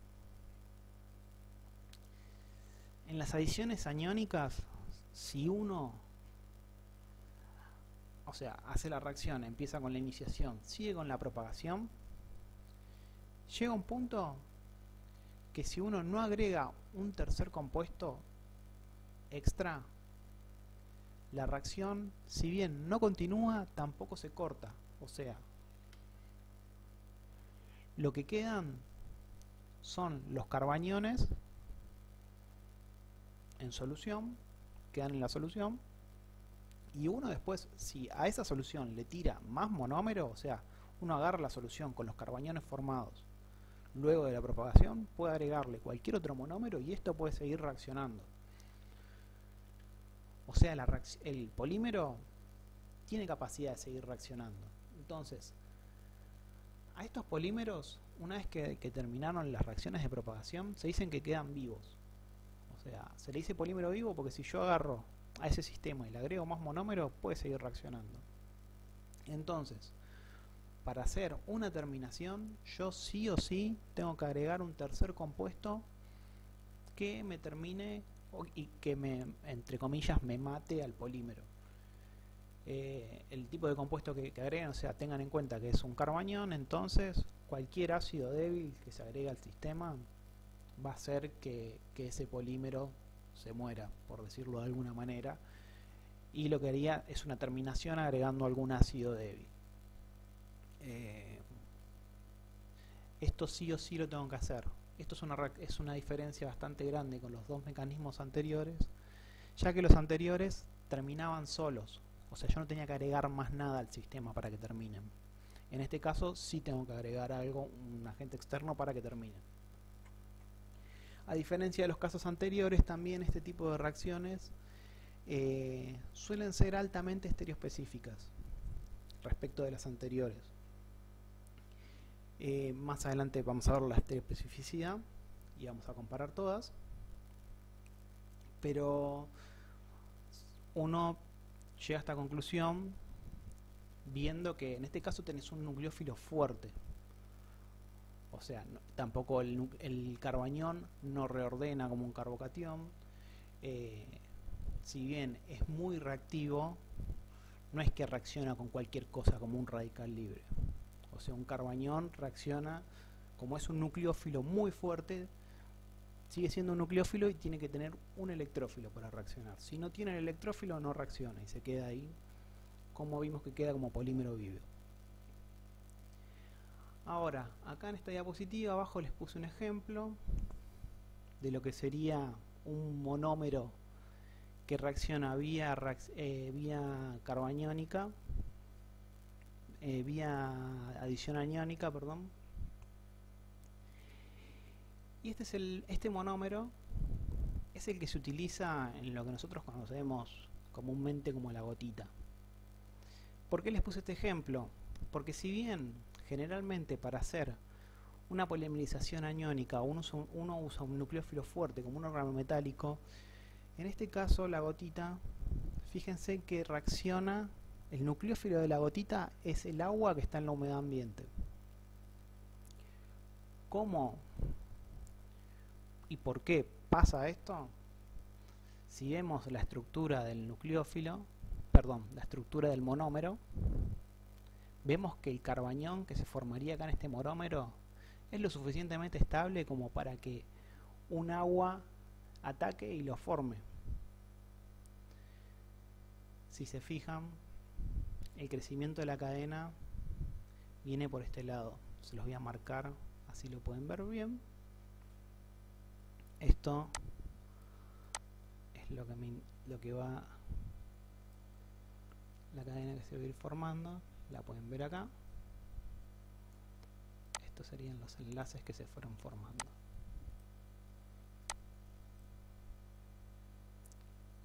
En las adiciones aniónicas, si uno, o sea, hace la reacción, empieza con la iniciación, sigue con la propagación, llega un punto que si uno no agrega un tercer compuesto extra, la reacción, si bien no continúa, tampoco se corta. O sea, lo que quedan son los carbañones en solución, quedan en la solución, y uno después, si a esa solución le tira más monómero, o sea, uno agarra la solución con los carbañones formados luego de la propagación, puede agregarle cualquier otro monómero y esto puede seguir reaccionando. O sea, el polímero tiene capacidad de seguir reaccionando. Entonces, a estos polímeros, una vez que terminaron las reacciones de propagación, se dicen que quedan vivos. O sea, se le dice polímero vivo porque si yo agarro a ese sistema y le agrego más monómero, puede seguir reaccionando. Entonces, para hacer una terminación, yo sí o sí tengo que agregar un tercer compuesto que me termine y que entre comillas, me mate al polímero. El tipo de compuesto que agreguen, o sea, tengan en cuenta que es un carbañón, entonces cualquier ácido débil que se agregue al sistema va a hacer que ese polímero se muera, por decirlo de alguna manera, y lo que haría es una terminación agregando algún ácido débil. Esto sí o sí lo tengo que hacer. Esto es una diferencia bastante grande con los dos mecanismos anteriores, ya que los anteriores terminaban solos, o sea, yo no tenía que agregar más nada al sistema para que terminen. En este caso sí tengo que agregar algo, un agente externo para que terminen. A diferencia de los casos anteriores, también este tipo de reacciones suelen ser altamente estereoespecíficas respecto de las anteriores. Más adelante vamos a ver la estereoespecificidad y vamos a comparar todas, pero uno llega a esta conclusión viendo que en este caso tenés un nucleófilo fuerte, o sea, tampoco el carbañón no reordena como un carbocatión. Si bien es muy reactivo, no es que reacciona con cualquier cosa como un radical libre. O sea, un carbañón reacciona, como es un nucleófilo muy fuerte, sigue siendo un nucleófilo y tiene que tener un electrófilo para reaccionar. Si no tiene el electrófilo no reacciona y se queda ahí, como vimos que queda como polímero vivo. Ahora, acá en esta diapositiva abajo les puse un ejemplo de lo que sería un monómero que reacciona vía carbañónica, vía adición aniónica, perdón. Y este monómero es el que se utiliza en lo que nosotros conocemos comúnmente como la gotita. ¿Por qué les puse este ejemplo? Porque si bien generalmente para hacer una polimerización aniónica uno usa un nucleófilo fuerte como un organometálico, en este caso la gotita, fíjense que reacciona, el nucleófilo de la gotita es el agua que está en la humedad ambiente. ¿Cómo y por qué pasa esto? Si vemos la estructura del nucleófilo, perdón, la estructura del monómero, vemos que el carbañón que se formaría acá en este monómero es lo suficientemente estable como para que un agua ataque y lo forme. Si se fijan, el crecimiento de la cadena viene por este lado. Se los voy a marcar, así lo pueden ver bien. Esto es lo que va, la cadena que se va a ir formando, la pueden ver acá. Estos serían los enlaces que se fueron formando.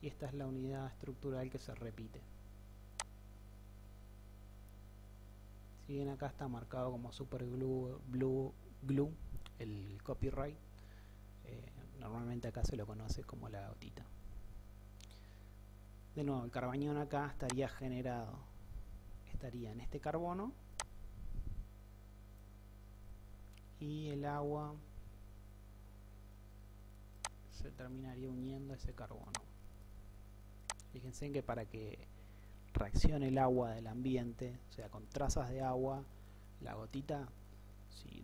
Y esta es la unidad estructural que se repite. Si bien acá está marcado como super glue, el copyright, normalmente acá se lo conoce como la gotita. De nuevo, el carbañón acá estaría generado, estaría en este carbono y el agua se terminaría uniendo a ese carbono. Fíjense que para que reaccione el agua del ambiente, o sea, con trazas de agua, la gotita,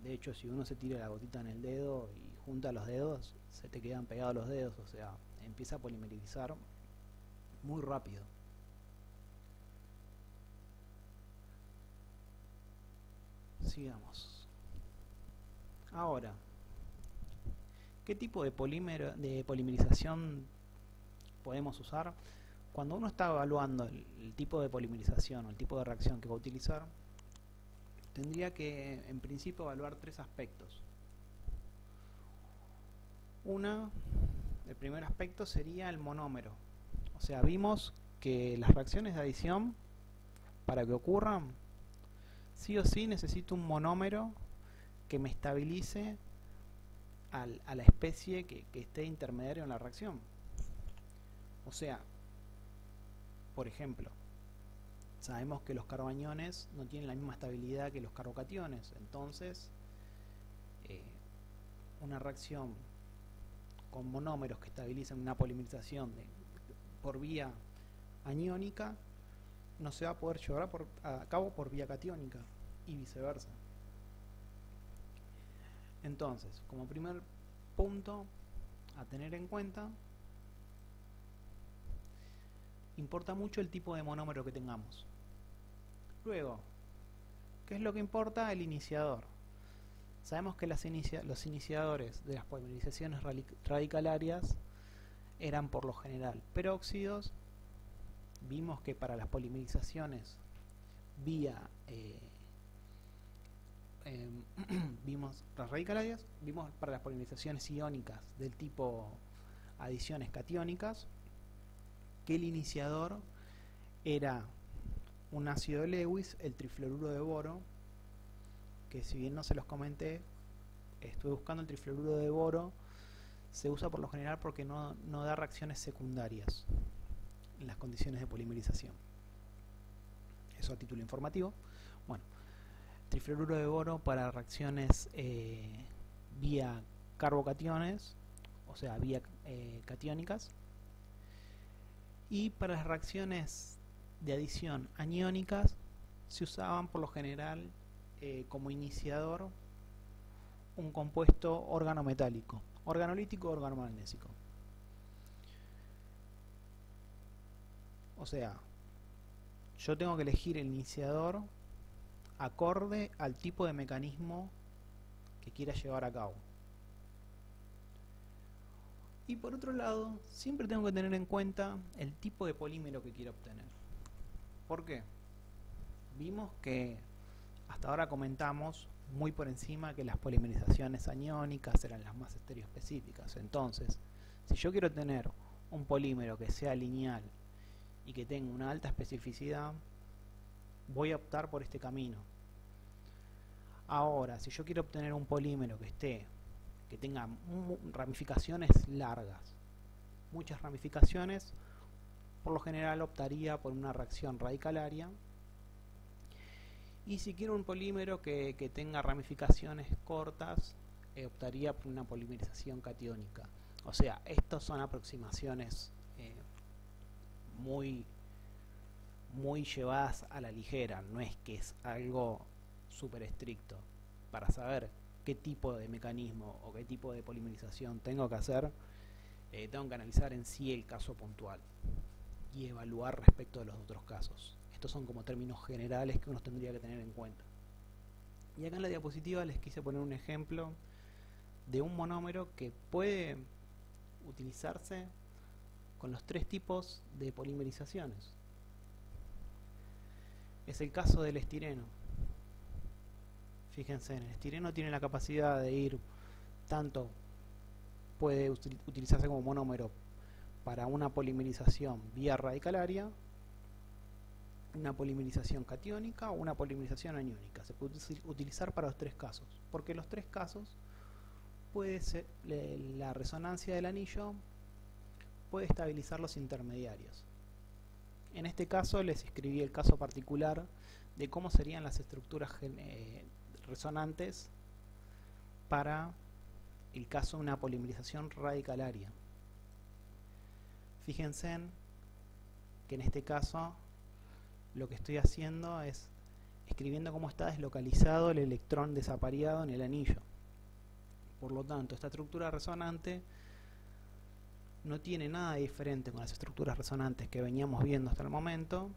de hecho si uno se tira la gotita en el dedo y junta los dedos, se te quedan pegados los dedos, o sea, empieza a polimerizar muy rápido. Sigamos. Ahora, ¿qué tipo de polimerización podemos usar. Cuando uno está evaluando el tipo de polimerización o el tipo de reacción que va a utilizar, tendría que en principio evaluar tres aspectos. El primer aspecto sería el monómero. O sea, vimos que las reacciones de adición, para que ocurran, sí o sí necesito un monómero que me estabilice a la especie que esté intermediario en la reacción. O sea, por ejemplo, sabemos que los carboaniones no tienen la misma estabilidad que los carbocationes. Entonces, una reacción con monómeros que estabilizan una polimerización por vía aniónica no se va a poder llevar a cabo por vía catiónica y viceversa. Entonces, como primer punto a tener en cuenta, importa mucho el tipo de monómero que tengamos. Luego, ¿qué es lo que importa? El iniciador. Sabemos que los iniciadores de las polimerizaciones radicalarias eran por lo general peróxidos. Vimos que para las polimerizaciones vía vimos las radicalarias, vimos para las polimerizaciones iónicas del tipo adiciones catiónicas que el iniciador era un ácido de Lewis, el trifluoruro de boro, que si bien no se los comenté, estuve buscando el trifluoruro de boro, se usa por lo general porque no da reacciones secundarias en las condiciones de polimerización. Eso a título informativo. Bueno, trifluoruro de boro para reacciones vía carbocationes, o sea, vía catiónicas, y para las reacciones de adición aniónicas se usaban por lo general como iniciador un compuesto organometálico, organolítico o organomagnésico. O sea, yo tengo que elegir el iniciador acorde al tipo de mecanismo que quiera llevar a cabo. Y por otro lado, siempre tengo que tener en cuenta el tipo de polímero que quiero obtener. ¿Por qué? Vimos que hasta ahora comentamos muy por encima que las polimerizaciones aniónicas eran las más estereoespecíficas. Entonces, si yo quiero tener un polímero que sea lineal y que tenga una alta especificidad, voy a optar por este camino. Ahora, si yo quiero obtener un polímero que tenga ramificaciones largas, muchas ramificaciones, por lo general optaría por una reacción radicalaria. Y si quiero un polímero que tenga ramificaciones cortas, optaría por una polimerización catiónica. O sea, estas son aproximaciones muy llevadas a la ligera, no es que es algo súper estricto. Para saber qué tipo de mecanismo o qué tipo de polimerización tengo que hacer, tengo que analizar en sí el caso puntual y evaluar respecto de los otros casos. Estos son como términos generales que uno tendría que tener en cuenta. Y acá en la diapositiva les quise poner un ejemplo de un monómero que puede utilizarse con los tres tipos de polimerizaciones. Es el caso del estireno. Fíjense, el estireno tiene la capacidad de ir tanto, puede utilizarse como monómero para una polimerización vía radicalaria, una polimerización catiónica o una polimerización aniónica. Se puede utilizar para los tres casos, porque los tres casos puede ser la resonancia del anillo puede estabilizar los intermediarios. En este caso les escribí el caso particular de cómo serían las estructuras resonantes para el caso de una polimerización radicalaria. Fíjense que en este caso lo que estoy haciendo es escribiendo cómo está deslocalizado el electrón desapareado en el anillo. Por lo tanto, esta estructura resonante no tiene nada diferente con las estructuras resonantes que veníamos viendo hasta el momento.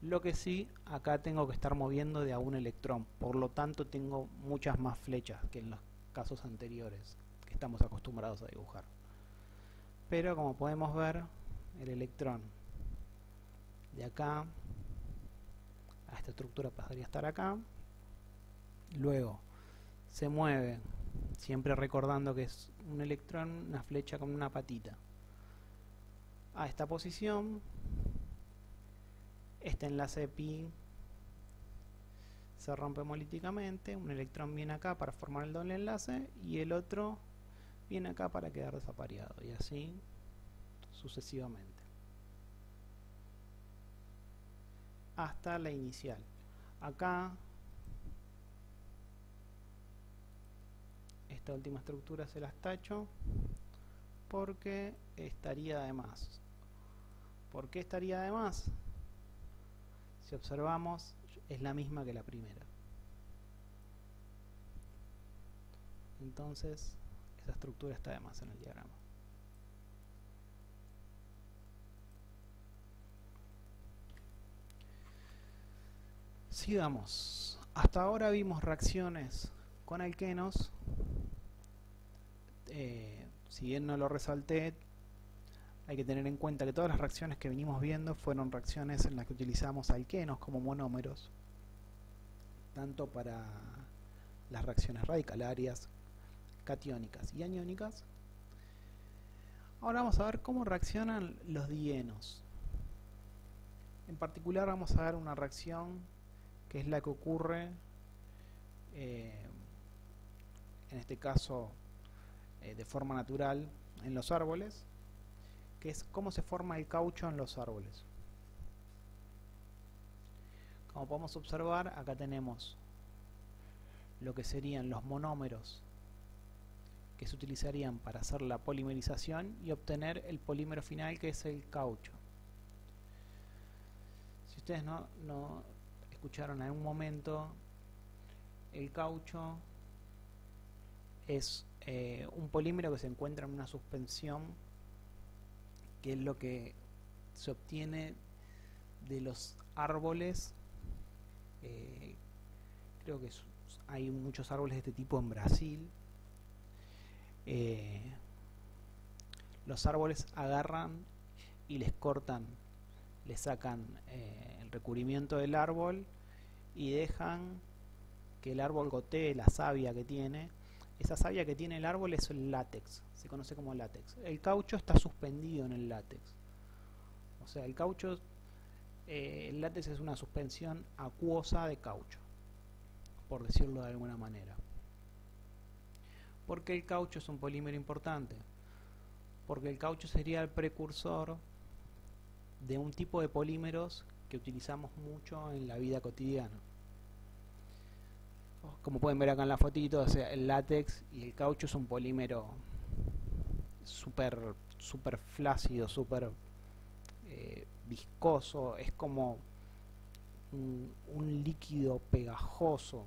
Lo que sí, acá tengo que estar moviendo de a un electrón, por lo tanto tengo muchas más flechas que en los casos anteriores que estamos acostumbrados a dibujar. pero como podemos ver, el electrón de acá a esta estructura pasaría a estar acá, luego se mueve, siempre recordando que es un electrón, una flecha con una patita, a esta posición. Este enlace pi se rompe hemolíticamente, un electrón viene acá para formar el doble enlace y el otro viene acá para quedar desapareado, y así sucesivamente hasta la inicial. Acá esta última estructura se las tacho porque estaría de más. ¿Por qué estaría de más? Si observamos, es la misma que la primera. Entonces, esa estructura está de más en el diagrama. Sigamos. Hasta ahora vimos reacciones con alquenos. Si bien no lo resalté, hay que tener en cuenta que todas las reacciones que venimos viendo fueron reacciones en las que utilizamos alquenos como monómeros, tanto para las reacciones radicalarias, catiónicas y aniónicas. Ahora vamos a ver cómo reaccionan los dienos. En particular vamos a ver una reacción que es la que ocurre, en este caso de forma natural, en los árboles, que es cómo se forma el caucho en los árboles. Como podemos observar, acá tenemos lo que serían los monómeros que se utilizarían para hacer la polimerización y obtener el polímero final, que es el caucho. Si ustedes no escucharon en algún momento, el caucho es un polímero que se encuentra en una suspensión, que es lo que se obtiene de los árboles. Creo que hay muchos árboles de este tipo en Brasil. Los árboles agarran y les cortan, le sacan el recubrimiento del árbol y dejan que el árbol gotee la savia que tiene. Esa savia que tiene el árbol es el látex, se conoce como látex. El caucho está suspendido en el látex. O sea, el caucho, el látex es una suspensión acuosa de caucho, por decirlo de alguna manera. ¿Por qué el caucho es un polímero importante? Porque el caucho sería el precursor de un tipo de polímeros que utilizamos mucho en la vida cotidiana. Como pueden ver acá en la fotito, o sea, el látex y el caucho es un polímero súper flácido, súper viscoso, es como un líquido pegajoso,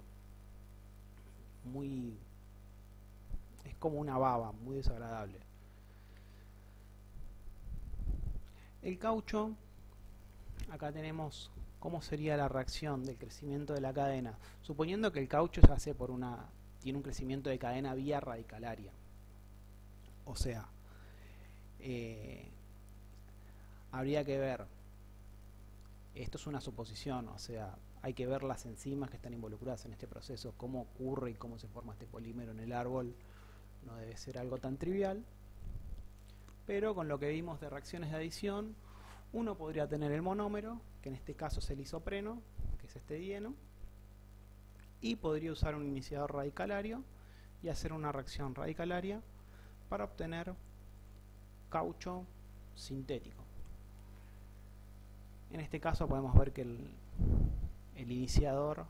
es como una baba, muy desagradable. El caucho, acá tenemos cómo sería la reacción del crecimiento de la cadena, suponiendo que el caucho se hace tiene un crecimiento de cadena vía radicalaria. O sea, habría que ver, esto es una suposición, o sea, hay que ver las enzimas que están involucradas en este proceso, cómo ocurre y cómo se forma este polímero en el árbol. No debe ser algo tan trivial, pero con lo que vimos de reacciones de adición, uno podría tener el monómero, que en este caso es el isopreno, que es este dieno, y podría usar un iniciador radicalario y hacer una reacción radicalaria para obtener caucho sintético. En este caso podemos ver que el iniciador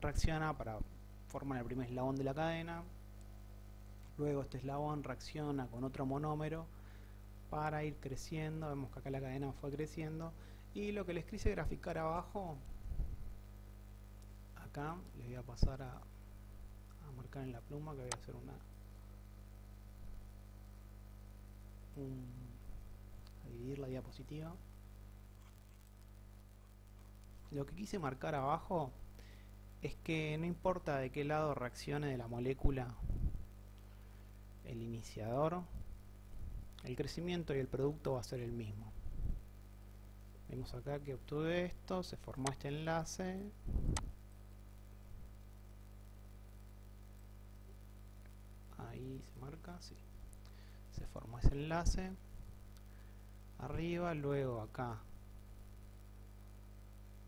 reacciona para formar el primer eslabón de la cadena, luego este eslabón reacciona con otro monómero para ir creciendo. Vemos que acá la cadena fue creciendo, y lo que les quise graficar abajo, acá les voy a pasar a marcar en la pluma, que voy a hacer a dividir la diapositiva. Lo que quise marcar abajo es que no importa de qué lado reaccione de la molécula el iniciador, el crecimiento y el producto va a ser el mismo. Vemos acá que obtuve esto, se formó este enlace. Ahí se marca, sí. Se formó ese enlace. Arriba, luego acá.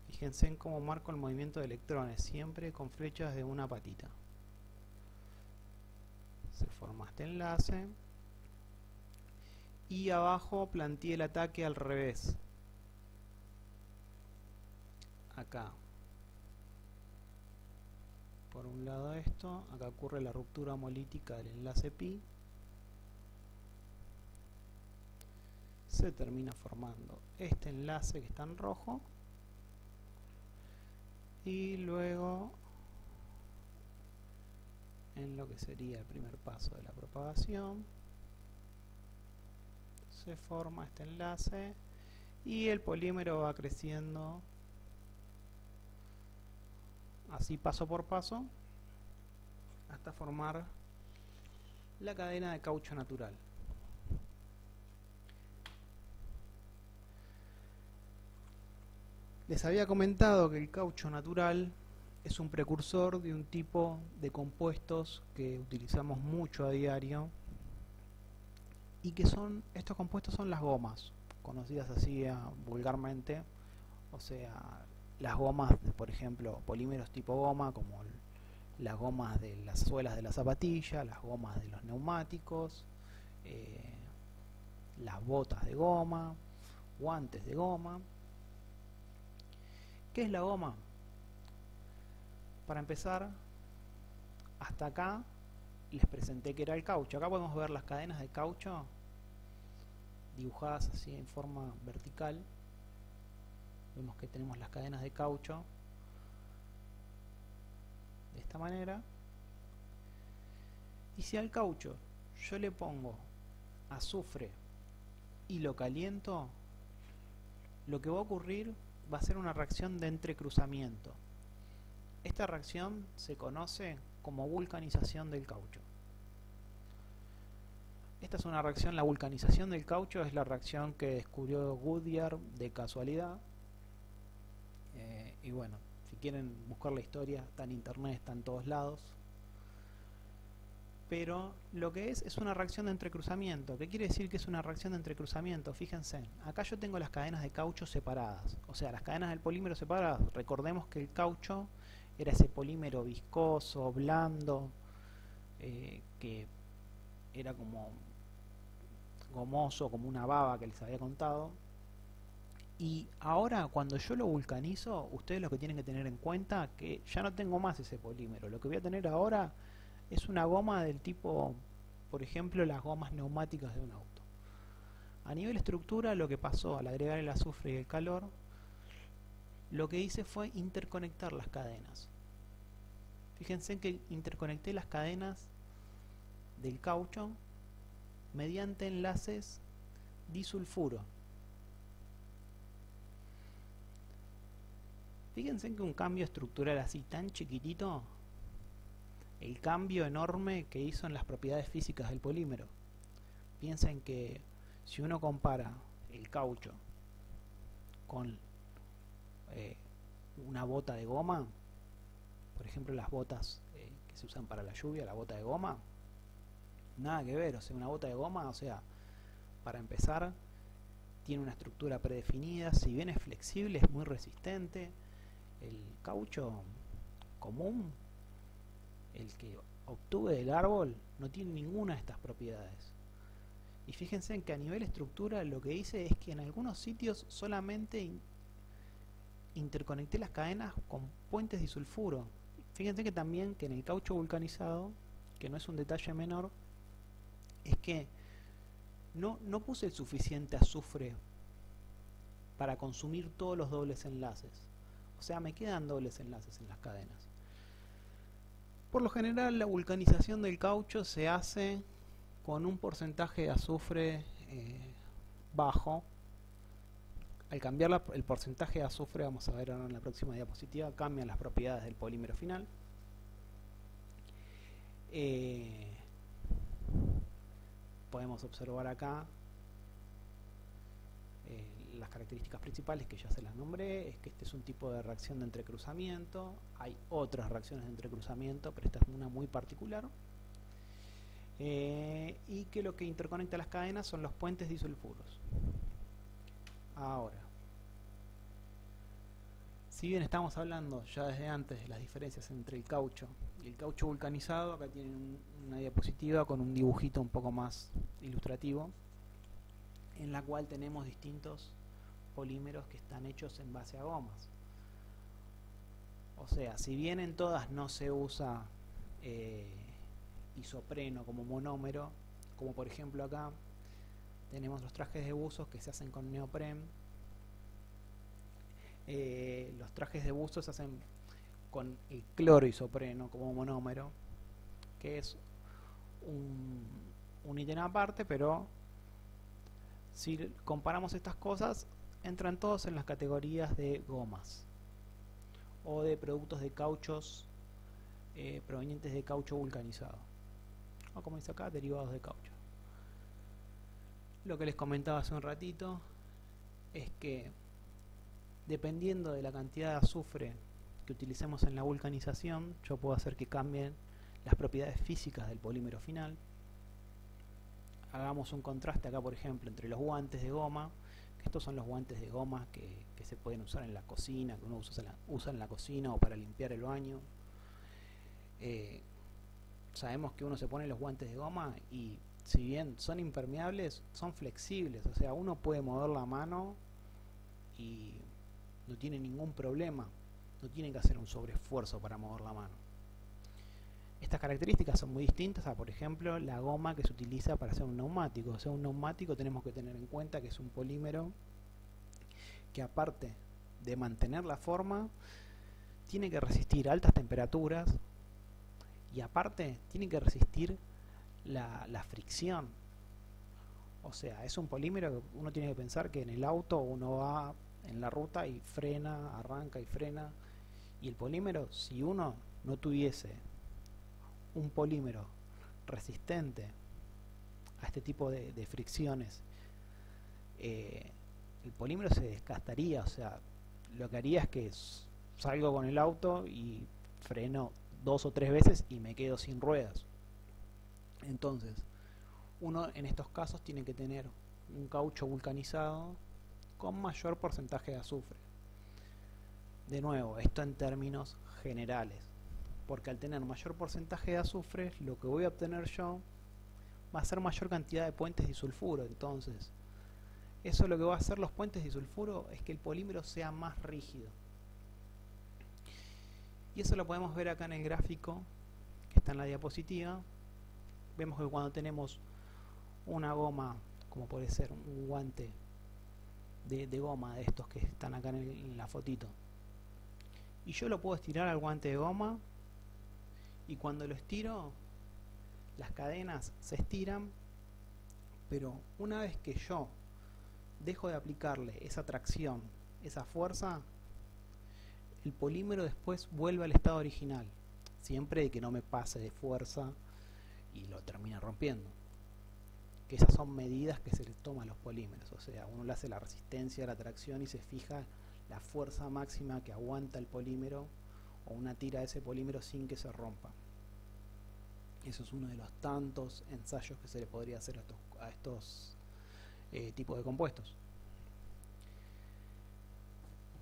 Fíjense en cómo marco el movimiento de electrones, siempre con flechas de una patita. Se forma este enlace. Y abajo planteé el ataque al revés. Acá. Por un lado esto, acá ocurre la ruptura homolítica del enlace pi. Se termina formando este enlace que está en rojo. Y luego, en lo que sería el primer paso de la propagación, se forma este enlace y el polímero va creciendo así paso por paso hasta formar la cadena de caucho natural. Les había comentado que el caucho natural es un precursor de un tipo de compuestos que utilizamos mucho a diario y que estos compuestos son las gomas, conocidas así vulgarmente, o sea, las gomas, por ejemplo, polímeros tipo goma, como las gomas de las suelas de la zapatilla, las gomas de los neumáticos, las botas de goma, guantes de goma. ¿Qué es la goma? Para empezar, hasta acá les presenté que era el caucho. Acá podemos ver las cadenas de caucho dibujadas así en forma vertical. Vemos que tenemos las cadenas de caucho de esta manera. Y si al caucho yo le pongo azufre y lo caliento, lo que va a ocurrir va a ser una reacción de entrecruzamiento. Esta reacción se conoce como vulcanización del caucho. Esta es una reacción, la vulcanización del caucho es la reacción que descubrió Goodyear de casualidad. Y bueno, si quieren buscar la historia, está en internet, está en todos lados. Pero lo que es una reacción de entrecruzamiento. ¿Qué quiere decir que es una reacción de entrecruzamiento? Fíjense, acá yo tengo las cadenas de caucho separadas, o sea, las cadenas del polímero separadas. Recordemos que el caucho era ese polímero viscoso, blando, que era como gomoso, como una baba que les había contado. Y ahora cuando yo lo vulcanizo, ustedes lo que tienen que tener en cuenta que ya no tengo más ese polímero. Lo que voy a tener ahora es una goma del tipo, por ejemplo, las gomas neumáticas de un auto. A nivel estructura, lo que pasó al agregar el azufre y el calor, lo que hice fue interconectar las cadenas. Fíjense que interconecté las cadenas del caucho mediante enlaces disulfuro. Fíjense que un cambio estructural así tan chiquitito, el cambio enorme que hizo en las propiedades físicas del polímero. Piensen que si uno compara el caucho con una bota de goma, por ejemplo las botas que se usan para la lluvia, la bota de goma, nada que ver. O sea, una bota de goma, o sea, para empezar, tiene una estructura predefinida, si bien es flexible, es muy resistente. El caucho común, el que obtuve del árbol, no tiene ninguna de estas propiedades. Y fíjense en que a nivel estructura lo que hice es que en algunos sitios solamente interconecté las cadenas con puentes disulfuro. Fíjense que también que en el caucho vulcanizado, que no es un detalle menor, es que no puse el suficiente azufre para consumir todos los dobles enlaces. O sea, me quedan dobles enlaces en las cadenas. Por lo general, la vulcanización del caucho se hace con un porcentaje de azufre bajo. Al cambiar el porcentaje de azufre, vamos a ver ahora en la próxima diapositiva, cambian las propiedades del polímero final. Podemos observar acá Las características principales que ya se las nombré es que este es un tipo de reacción de entrecruzamiento. Hay otras reacciones de entrecruzamiento, pero esta es una muy particular. Y que lo que interconecta las cadenas son los puentes disulfuros. Ahora, si bien estamos hablando ya desde antes de las diferencias entre el caucho y el caucho vulcanizado, acá tienen una diapositiva con un dibujito un poco más ilustrativo, en la cual tenemos distintos polímeros que están hechos en base a gomas. O sea, si bien en todas no se usa isopreno como monómero, como por ejemplo acá tenemos los trajes de buzos que se hacen con neopren. Los trajes de buzo se hacen con el cloroisopreno como monómero, que es un ítem aparte, pero si comparamos estas cosas, entran todos en las categorías de gomas o de productos de cauchos provenientes de caucho vulcanizado, o como dice acá, derivados de caucho. Lo que les comentaba hace un ratito es que dependiendo de la cantidad de azufre que utilicemos en la vulcanización, yo puedo hacer que cambien las propiedades físicas del polímero final. Hagamos un contraste acá, por ejemplo, entre los guantes de goma, que estos son los guantes de goma que se pueden usar en la cocina, que uno usa en la cocina o para limpiar el baño. Sabemos que uno se pone los guantes de goma y si bien son impermeables, son flexibles, o sea, uno puede mover la mano y no tiene ningún problema, no tiene que hacer un sobreesfuerzo para mover la mano. Estas características son muy distintas a, por ejemplo, la goma que se utiliza para hacer un neumático. O sea, un neumático tenemos que tener en cuenta que es un polímero que, aparte de mantener la forma, tiene que resistir altas temperaturas y aparte tiene que resistir la fricción. O sea, es un polímero que uno tiene que pensar que en el auto uno va en la ruta y frena, arranca y frena, y el polímero, si uno no tuviese un polímero resistente a este tipo de fricciones, el polímero se desgastaría. O sea, lo que haría es que salgo con el auto y freno 2 o 3 veces y me quedo sin ruedas. Entonces, uno en estos casos tiene que tener un caucho vulcanizado con mayor porcentaje de azufre. De nuevo, esto en términos generales, porque al tener mayor porcentaje de azufre, lo que voy a obtener yo va a ser mayor cantidad de puentes disulfuro. Entonces, eso lo que va a hacer los puentes disulfuro es que el polímero sea más rígido. Y eso lo podemos ver acá en el gráfico que está en la diapositiva. Vemos que cuando tenemos una goma, como puede ser un guante de goma de estos que están acá en la fotito, y yo lo puedo estirar al guante de goma, y cuando lo estiro las cadenas se estiran, pero una vez que yo dejo de aplicarle esa tracción, esa fuerza, el polímero después vuelve al estado original, siempre de que no me pase de fuerza y lo termine rompiendo. Que esas son medidas que se les toma a los polímeros. O sea, uno le hace la resistencia a la tracción y se fija la fuerza máxima que aguanta el polímero o una tira de ese polímero sin que se rompa. Eso es uno de los tantos ensayos que se le podría hacer a estos tipos de compuestos.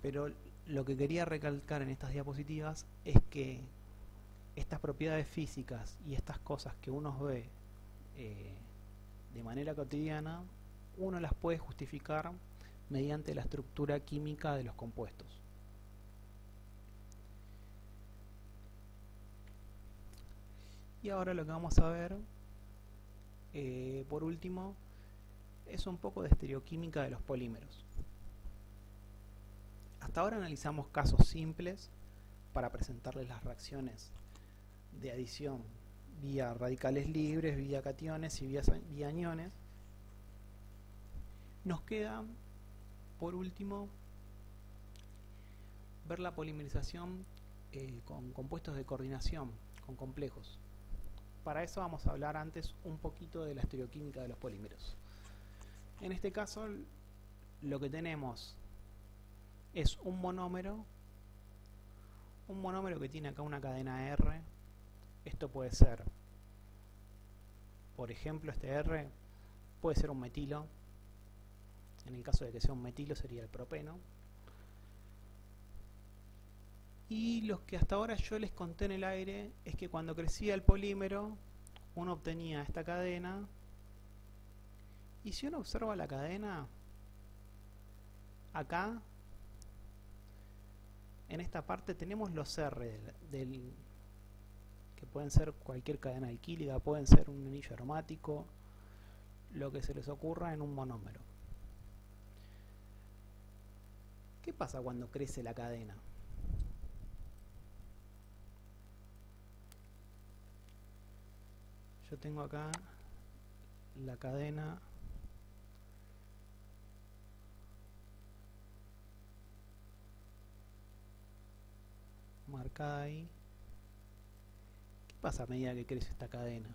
Pero lo que quería recalcar en estas diapositivas es que estas propiedades físicas y estas cosas que uno ve de manera cotidiana, uno las puede justificar mediante la estructura química de los compuestos. Y ahora lo que vamos a ver, por último, es un poco de estereoquímica de los polímeros. Hasta ahora analizamos casos simples para presentarles las reacciones de adición vía radicales libres, vía cationes y vía aniones. Nos queda, por último, ver la polimerización con compuestos de coordinación, con complejos. Para eso vamos a hablar antes un poquito de la estereoquímica de los polímeros. En este caso, lo que tenemos es un monómero que tiene acá una cadena R. Esto puede ser, por ejemplo, este R puede ser un metilo. En el caso de que sea un metilo sería el propeno. Y lo que hasta ahora yo les conté en el aire es que cuando crecía el polímero uno obtenía esta cadena, y si uno observa la cadena acá en esta parte tenemos los R que pueden ser cualquier cadena alquílica, pueden ser un anillo aromático, lo que se les ocurra en un monómero. ¿Qué pasa cuando crece la cadena? Yo tengo acá la cadena marcada ahí. ¿Qué pasa a medida que crece esta cadena?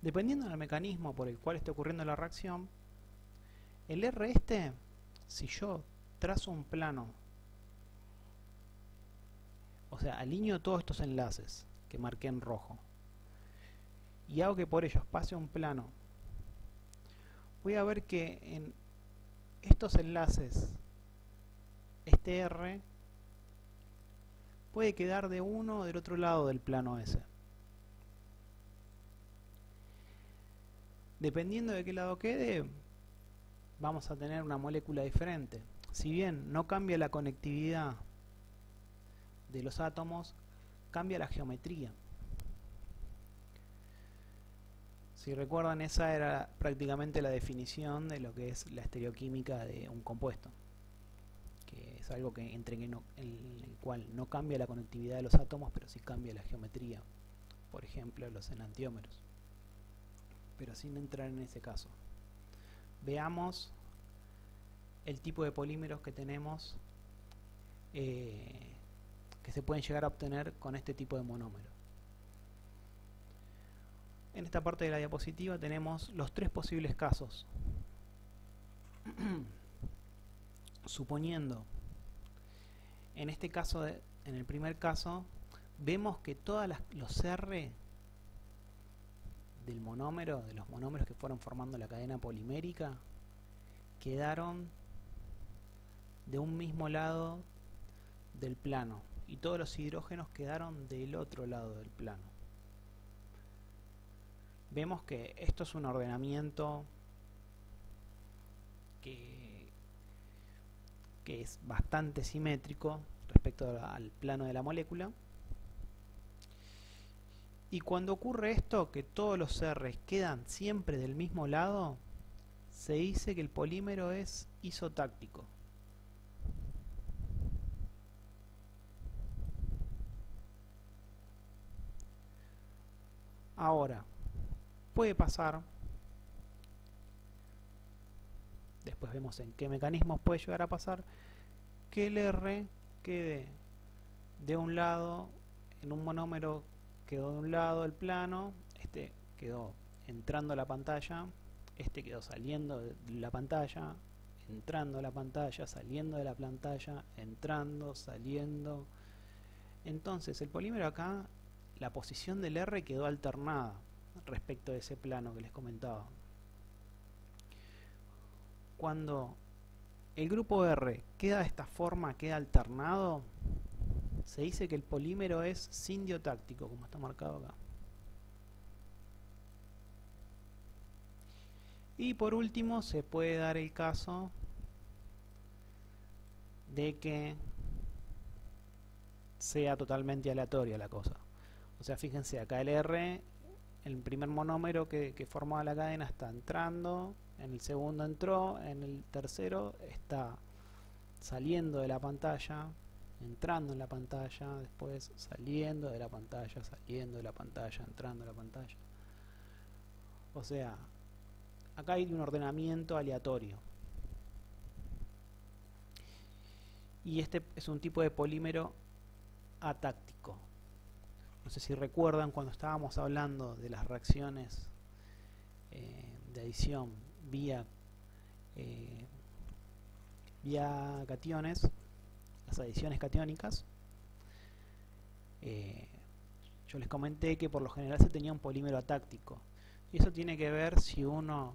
Dependiendo del mecanismo por el cual esté ocurriendo la reacción, el R si yo trazo un plano, o sea, alineo todos estos enlaces que marqué en rojo y hago que por ellos pase un plano, voy a ver que en estos enlaces este R puede quedar de uno o del otro lado del plano ese. Dependiendo de qué lado quede, vamos a tener una molécula diferente. Si bien no cambia la conectividad de los átomos, cambia la geometría. Si recuerdan, esa era prácticamente la definición de lo que es la estereoquímica de un compuesto, que es algo que en el cual no cambia la conectividad de los átomos, pero sí cambia la geometría. Por ejemplo, los enantiómeros. Pero sin entrar en ese caso, veamos el tipo de polímeros que tenemos que se pueden llegar a obtener con este tipo de monómero. En esta parte de la diapositiva tenemos los tres posibles casos. Suponiendo, en este caso, en el primer caso, vemos que todos los R del monómero, de los monómeros que fueron formando la cadena polimérica, quedaron de un mismo lado del plano y todos los hidrógenos quedaron del otro lado del plano. Vemos que esto es un ordenamiento que es bastante simétrico respecto al plano de la molécula. Y cuando ocurre esto, que todos los R quedan siempre del mismo lado, se dice que el polímero es isotáctico. Ahora, puede pasar, después vemos en qué mecanismos puede llegar a pasar, que el R quede de un lado, en un monómero quedó de un lado del plano, este quedó entrando a la pantalla, este quedó saliendo de la pantalla, entrando a la pantalla, saliendo de la pantalla, entrando, saliendo. Entonces el polímero acá, la posición del R quedó alternada respecto de ese plano que les comentaba. Cuando el grupo R queda de esta forma, queda alternado, se dice que el polímero es sindiotáctico, como está marcado acá. Y por último, se puede dar el caso de que sea totalmente aleatoria la cosa. O sea, fíjense, acá el R, el primer monómero que formaba la cadena está entrando, en el segundo entró, en el tercero está saliendo de la pantalla, entrando en la pantalla, después saliendo de la pantalla, saliendo de la pantalla, entrando a la pantalla. O sea, acá hay un ordenamiento aleatorio. Y este es un tipo de polímero atáctico. No sé si recuerdan cuando estábamos hablando de las reacciones de adición vía vía cationes, las adiciones catiónicas. Yo les comenté que por lo general se tenía un polímero atáctico, y eso tiene que ver si uno,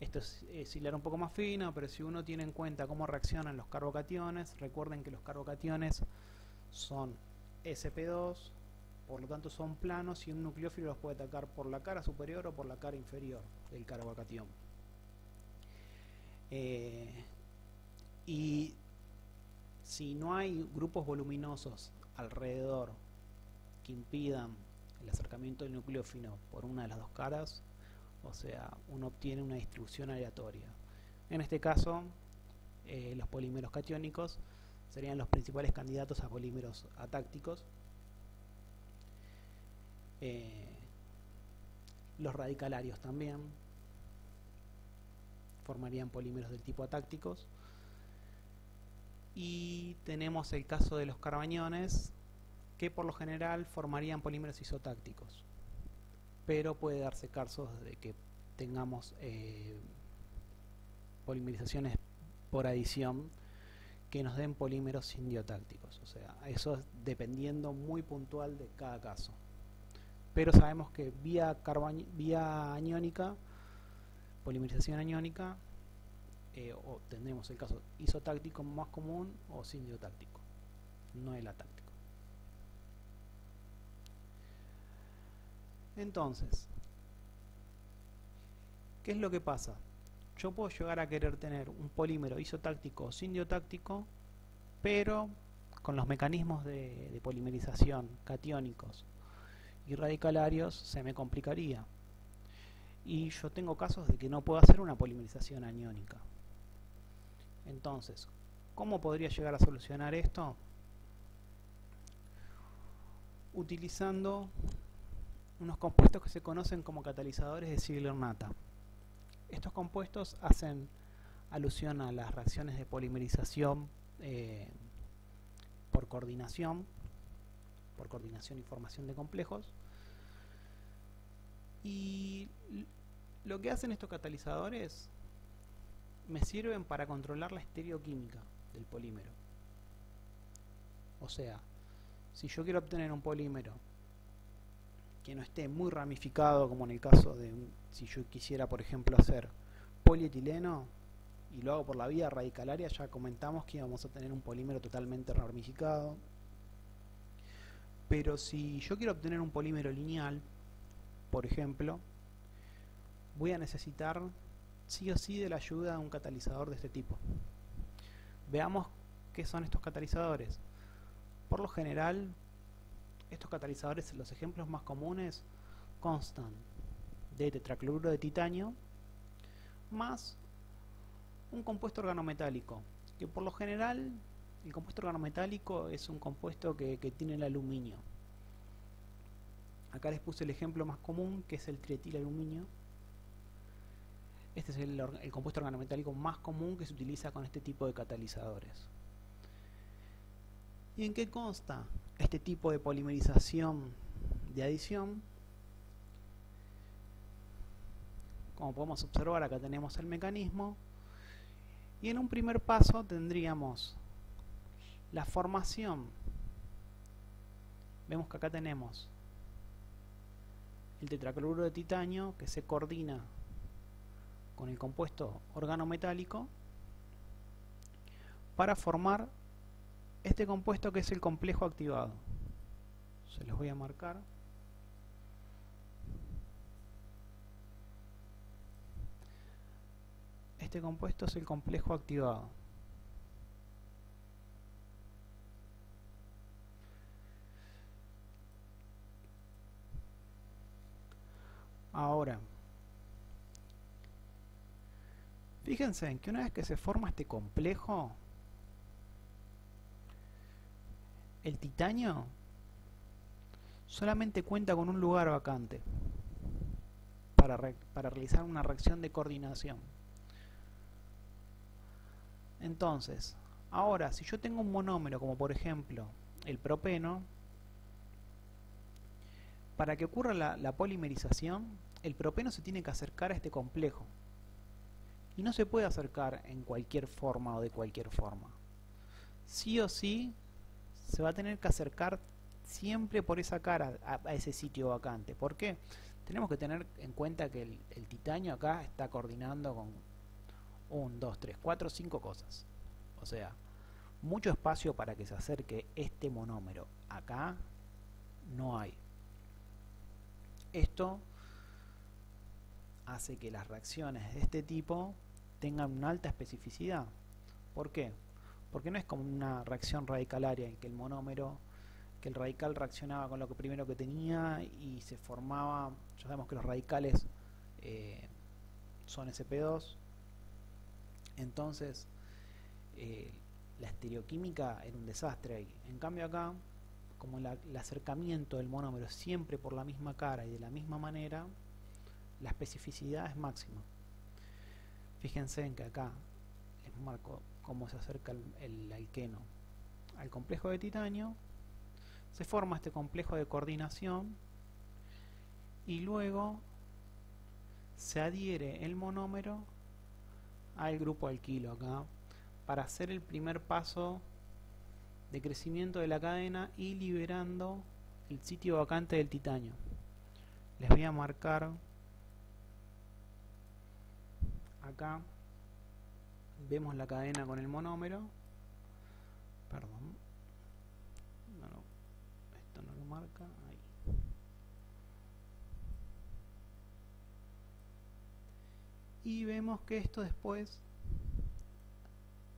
esto es hilar un poco más fino, pero si uno tiene en cuenta cómo reaccionan los carbocationes. Recuerden que los carbocationes son sp2, por lo tanto son planos, y un nucleófilo los puede atacar por la cara superior o por la cara inferior del carbocatión. Y si no hay grupos voluminosos alrededor que impidan el acercamiento del nucleófilo por una de las dos caras, o sea, uno obtiene una distribución aleatoria. En este caso, los polímeros catiónicos serían los principales candidatos a polímeros atácticos. Los radicalarios también formarían polímeros del tipo atácticos. Y tenemos el caso de los carbañones, que por lo general formarían polímeros isotácticos, pero puede darse casos de que tengamos polimerizaciones por adición que nos den polímeros sindiotácticos. O sea, eso es dependiendo muy puntual de cada caso, pero sabemos que vía aniónica, polimerización aniónica, o tendremos el caso isotáctico más común o sindiotáctico, no el atáctico. Entonces, ¿qué es lo que pasa? Yo puedo llegar a querer tener un polímero isotáctico o sindiotáctico, pero con los mecanismos de polimerización catiónicos y radicalarios se me complicaría. Y yo tengo casos de que no puedo hacer una polimerización aniónica. Entonces, ¿cómo podría llegar a solucionar esto? Utilizando unos compuestos que se conocen como catalizadores de Ziegler-Natta. Estos compuestos hacen alusión a las reacciones de polimerización por coordinación y formación de complejos. Y lo que hacen estos catalizadores me sirven para controlar la estereoquímica del polímero. O sea, si yo quiero obtener un polímero que no esté muy ramificado, como en el caso de si yo quisiera, por ejemplo, hacer polietileno y lo hago por la vía radicalaria, ya comentamos que íbamos a tener un polímero totalmente ramificado. Pero si yo quiero obtener un polímero lineal, por ejemplo, voy a necesitar sí o sí de la ayuda de un catalizador de este tipo. Veamos qué son estos catalizadores. Por lo general, estos catalizadores, los ejemplos más comunes, constan de tetracloruro de titanio más un compuesto organometálico, que por lo general el compuesto organometálico es un compuesto que tiene el aluminio. Acá les puse el ejemplo más común, que es el trietilaluminio. Este es el compuesto organometálico más común que se utiliza con este tipo de catalizadores. ¿Y en qué consta este tipo de polimerización de adición? Como podemos observar, acá tenemos el mecanismo, y en un primer paso tendríamos la formación. Vemos que acá tenemos el tetracloruro de titanio que se coordina con el compuesto organometálico para formar este compuesto que es el complejo activado. Se los voy a marcar. Este compuesto es el complejo activado. Ahora, fíjense en que una vez que se forma este complejo, el titanio solamente cuenta con un lugar vacante para realizar una reacción de coordinación. Entonces, ahora, si yo tengo un monómero, como por ejemplo el propeno, para que ocurra la polimerización, el propeno se tiene que acercar a este complejo. y no se puede acercar en cualquier forma o de cualquier forma. Sí o sí se va a tener que acercar siempre por esa cara a ese sitio vacante. ¿Por qué? Tenemos que tener en cuenta que el titanio acá está coordinando con 1, 2, 3, 4, 5 cosas. O sea, mucho espacio para que se acerque este monómero. Acá no hay. Esto hace que las reacciones de este tipo tengan una alta especificidad. ¿Por qué? Porque no es como una reacción radicalaria en que el monómero, que el radical reaccionaba con lo que primero que tenía y se formaba. Ya sabemos que los radicales son sp2, entonces la estereoquímica era un desastre ahí. En cambio acá, como el acercamiento del monómero siempre por la misma cara y de la misma manera, la especificidad es máxima. Fíjense en que acá les marco cómo se acerca el alqueno al complejo de titanio. Se forma este complejo de coordinación y luego se adhiere el monómero al grupo alquilo acá para hacer el primer paso de crecimiento de la cadena y liberando el sitio vacante del titanio. Les voy a marcar acá, vemos la cadena con el monómero, perdón, esto no lo marca, ahí. Y vemos que esto después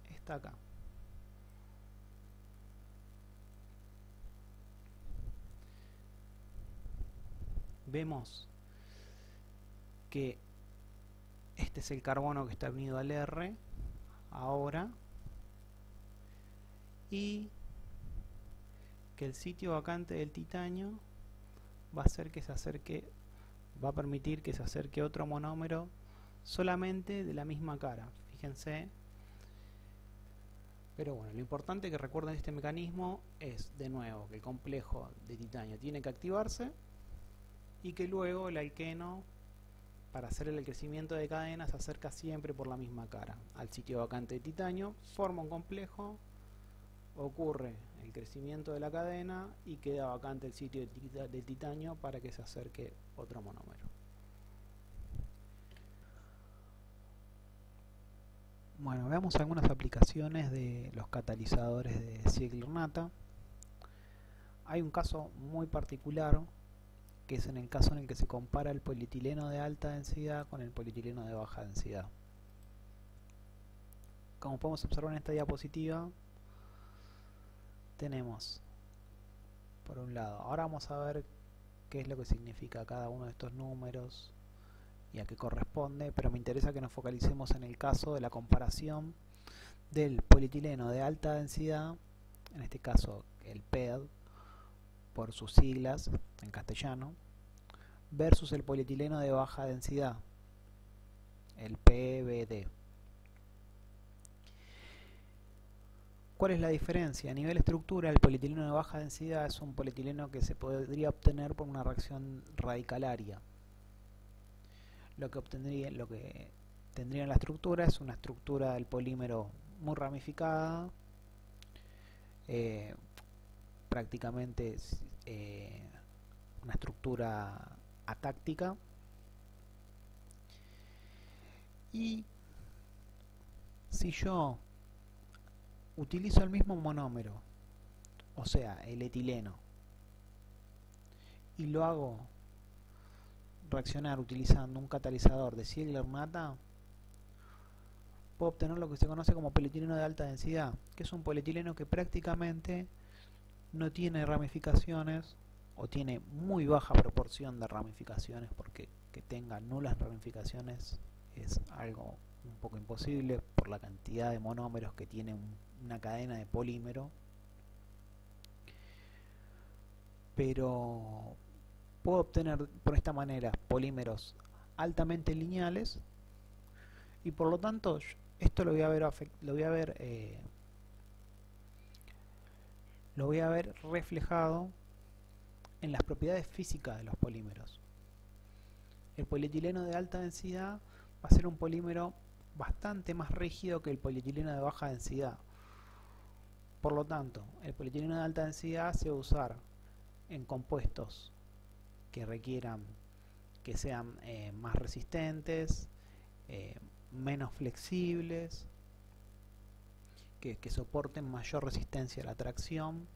está acá. Vemos que este es el carbono que está unido al R ahora, y que el sitio vacante del titanio va a hacer que se acerque, va a permitir que se acerque otro monómero solamente de la misma cara. Fíjense. Pero bueno, lo importante que recuerden de este mecanismo es, de nuevo, que el complejo de titanio tiene que activarse y que luego el alqueno, para hacer el crecimiento de cadena, se acerca siempre por la misma cara al sitio vacante de titanio, forma un complejo, ocurre el crecimiento de la cadena y queda vacante el sitio de titanio para que se acerque otro monómero. Bueno, veamos algunas aplicaciones de los catalizadores de Ziegler-Natta. Hay un caso muy particular, que es en el caso en el que se compara el polietileno de alta densidad con el polietileno de baja densidad. Como podemos observar en esta diapositiva, tenemos, por un lado, ahora vamos a ver qué es lo que significa cada uno de estos números y a qué corresponde, pero me interesa que nos focalicemos en el caso de la comparación del polietileno de alta densidad, en este caso el PED, por sus siglas en castellano, versus el polietileno de baja densidad, el PBD. ¿Cuál es la diferencia? A nivel estructura, el polietileno de baja densidad es un polietileno que se podría obtener por una reacción radicalaria. Lo que tendría en la estructura es una estructura del polímero muy ramificada, prácticamente una estructura atáctica, y si yo utilizo el mismo monómero, o sea, el etileno, y lo hago reaccionar utilizando un catalizador de Ziegler-Natta, puedo obtener lo que se conoce como polietileno de alta densidad, que es un polietileno que prácticamente no tiene ramificaciones, o tiene muy baja proporción de ramificaciones, porque que tenga nulas ramificaciones es algo un poco imposible por la cantidad de monómeros que tiene una cadena de polímero, pero puedo obtener por esta manera polímeros altamente lineales, y por lo tanto esto lo voy a ver reflejado en las propiedades físicas de los polímeros. El polietileno de alta densidad va a ser un polímero bastante más rígido que el polietileno de baja densidad. Por lo tanto, el polietileno de alta densidad se va a usar en compuestos que requieran que sean más resistentes, menos flexibles, que soporten mayor resistencia a la tracción,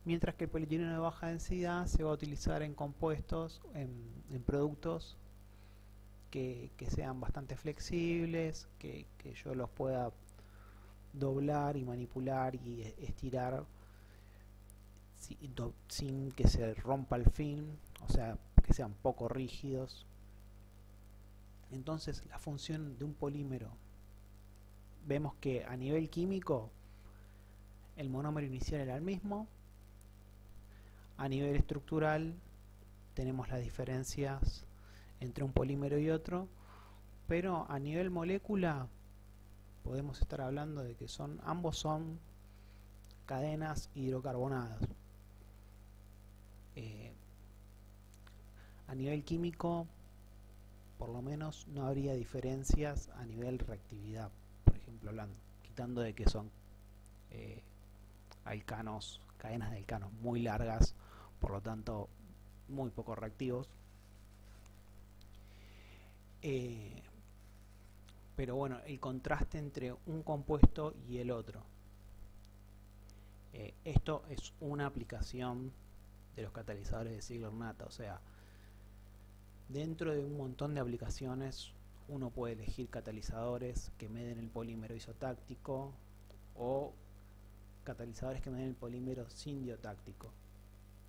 mientras que el polietileno de baja densidad se va a utilizar en compuestos, en productos que sean bastante flexibles, que yo los pueda doblar y manipular y estirar sin que se rompa el film, o sea, que sean poco rígidos. Entonces la función de un polímero, vemos que a nivel químico el monómero inicial era el mismo. A nivel estructural tenemos las diferencias entre un polímero y otro, pero a nivel molécula podemos estar hablando de que ambos son cadenas hidrocarbonadas. A nivel químico, por lo menos, no habría diferencias a nivel reactividad, por ejemplo, quitando de que son alcanos, cadenas de alcanos muy largas, por lo tanto muy poco reactivos. Pero bueno, el contraste entre un compuesto y el otro. Esto es una aplicación de los catalizadores de Ziegler-Natta, o sea, dentro de un montón de aplicaciones uno puede elegir catalizadores que miden el polímero isotáctico o catalizadores que miden el polímero sindiotáctico.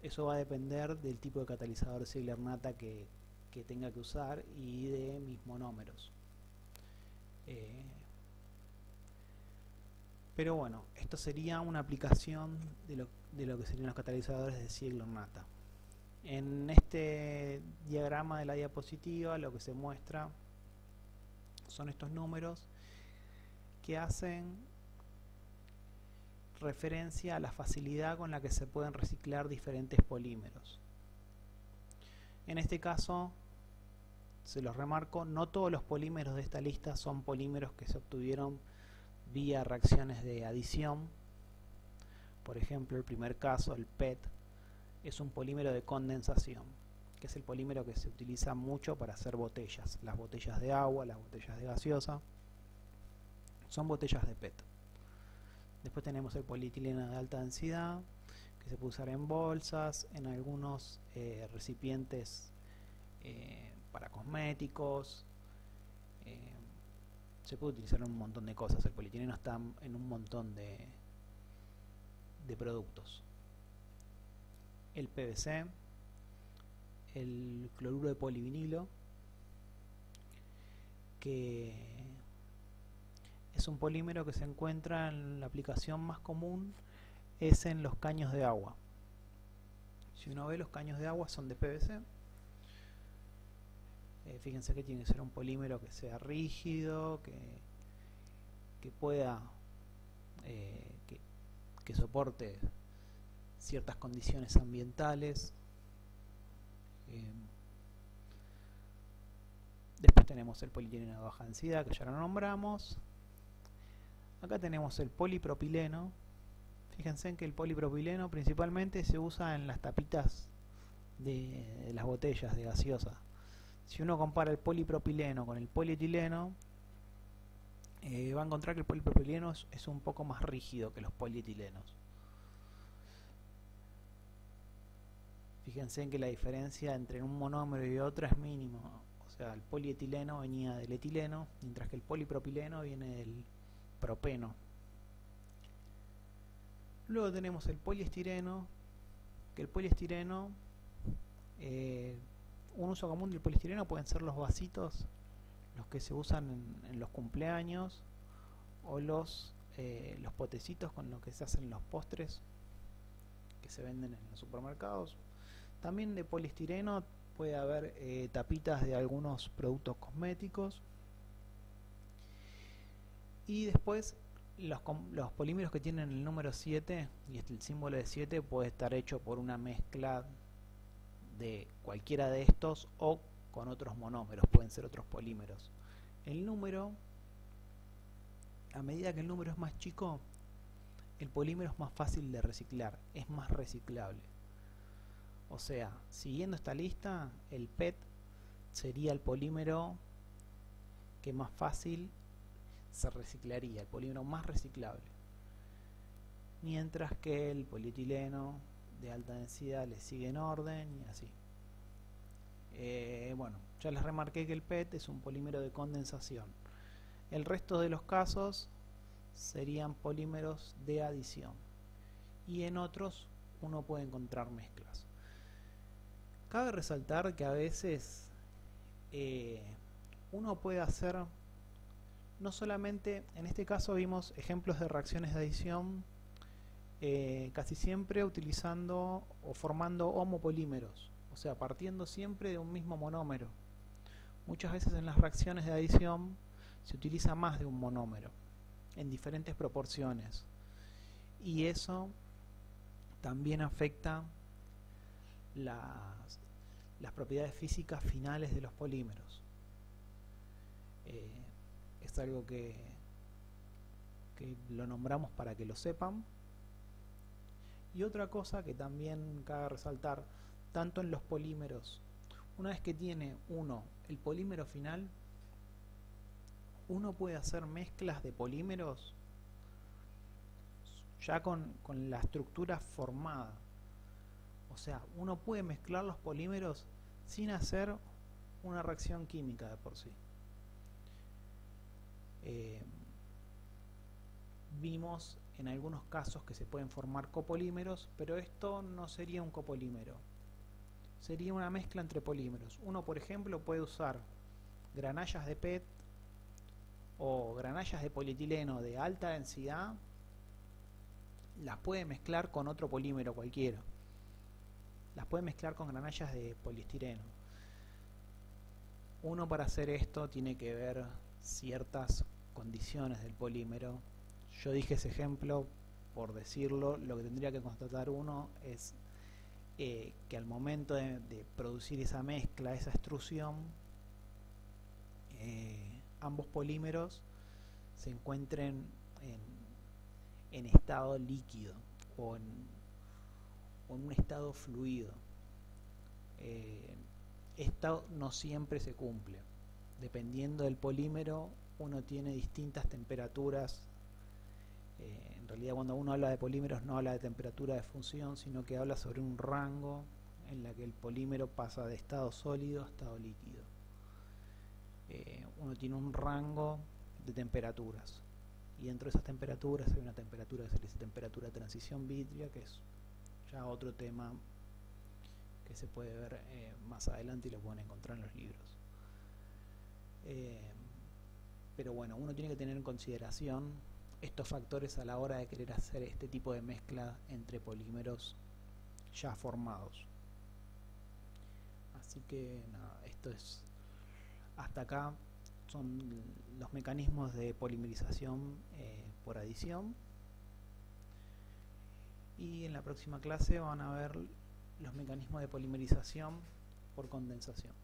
Eso va a depender del tipo de catalizador Ziegler-Natta que tenga que usar y de mis monómeros. Pero bueno, esto sería una aplicación de lo que serían los catalizadores de Ziegler-Natta. En este diagrama de la diapositiva lo que se muestra son estos números que hacen referencia a la facilidad con la que se pueden reciclar diferentes polímeros. En este caso, se los remarco, no todos los polímeros de esta lista son polímeros que se obtuvieron vía reacciones de adición. Por ejemplo, el primer caso, el PET, es un polímero de condensación, que es el polímero que se utiliza mucho para hacer botellas. Las botellas de agua, las botellas de gaseosa, son botellas de PET. Después tenemos el polietileno de alta densidad, que se puede usar en bolsas, en algunos recipientes para cosméticos. Se puede utilizar en un montón de cosas. El polietileno está en un montón de productos. El PVC, el cloruro de polivinilo, que es un polímero que se encuentra en la aplicación más común, es en los caños de agua. Si uno ve, los caños de agua son de PVC. Fíjense que tiene que ser un polímero que sea rígido, que pueda que soporte ciertas condiciones ambientales. Después tenemos el polietileno de baja densidad, que ya lo nombramos. Acá tenemos el polipropileno. Fíjense en que el polipropileno principalmente se usa en las tapitas de las botellas de gaseosa. Si uno compara el polipropileno con el polietileno, va a encontrar que el polipropileno es un poco más rígido que los polietilenos. Fíjense en que la diferencia entre un monómero y otro es mínima. O sea, el polietileno venía del etileno, mientras que el polipropileno viene del propeno. Luego tenemos el poliestireno, que el poliestireno, un uso común del poliestireno pueden ser los vasitos, los que se usan en los cumpleaños, o los potecitos con los que se hacen los postres que se venden en los supermercados. También de poliestireno puede haber tapitas de algunos productos cosméticos. Y después los polímeros que tienen el número 7 y el símbolo de 7 puede estar hecho por una mezcla de cualquiera de estos o con otros monómeros, pueden ser otros polímeros. El número a medida que el número es más chico, el polímero es más fácil de reciclar, es más reciclable. O sea, siguiendo esta lista, el PET sería el polímero que más fácil se reciclaría, el polímero más reciclable. Mientras que el polietileno de alta densidad le sigue en orden y así. Bueno, ya les remarqué que el PET es un polímero de condensación. El resto de los casos serían polímeros de adición. Y en otros uno puede encontrar mezclas. Cabe resaltar que a veces uno puede hacer, no solamente, en este caso vimos ejemplos de reacciones de adición casi siempre utilizando o formando homopolímeros, o sea, partiendo siempre de un mismo monómero. Muchas veces en las reacciones de adición se utiliza más de un monómero en diferentes proporciones, y eso también afecta las propiedades físicas finales de los polímeros. Es algo que lo nombramos para que lo sepan. Y otra cosa que también cabe resaltar, tanto en los polímeros, una vez que tiene uno el polímero final, uno puede hacer mezclas de polímeros ya con la estructura formada. O sea, uno puede mezclar los polímeros sin hacer una reacción química de por sí. Vimos en algunos casos que se pueden formar copolímeros, pero esto no sería un copolímero, sería una mezcla entre polímeros. Uno, por ejemplo, puede usar granallas de PET o granallas de polietileno de alta densidad, las puede mezclar con otro polímero cualquiera, las puede mezclar con granallas de poliestireno. Uno, para hacer esto, tiene que ver ciertas condiciones del polímero. Yo dije ese ejemplo por decirlo. Lo que tendría que constatar uno es que al momento de producir esa mezcla, esa extrusión, ambos polímeros se encuentren en estado líquido o en un estado fluido. Esto no siempre se cumple. Dependiendo del polímero, uno tiene distintas temperaturas. En realidad, cuando uno habla de polímeros, no habla de temperatura de fusión, sino que habla sobre un rango en la que el polímero pasa de estado sólido a estado líquido. Uno tiene un rango de temperaturas, y dentro de esas temperaturas hay una temperatura que se dice temperatura de transición vítrea, que es ya otro tema que se puede ver más adelante y lo pueden encontrar en los libros. Pero bueno, uno tiene que tener en consideración estos factores a la hora de querer hacer este tipo de mezcla entre polímeros ya formados. Así que nada, esto es hasta acá, son los mecanismos de polimerización por adición, y en la próxima clase van a ver los mecanismos de polimerización por condensación.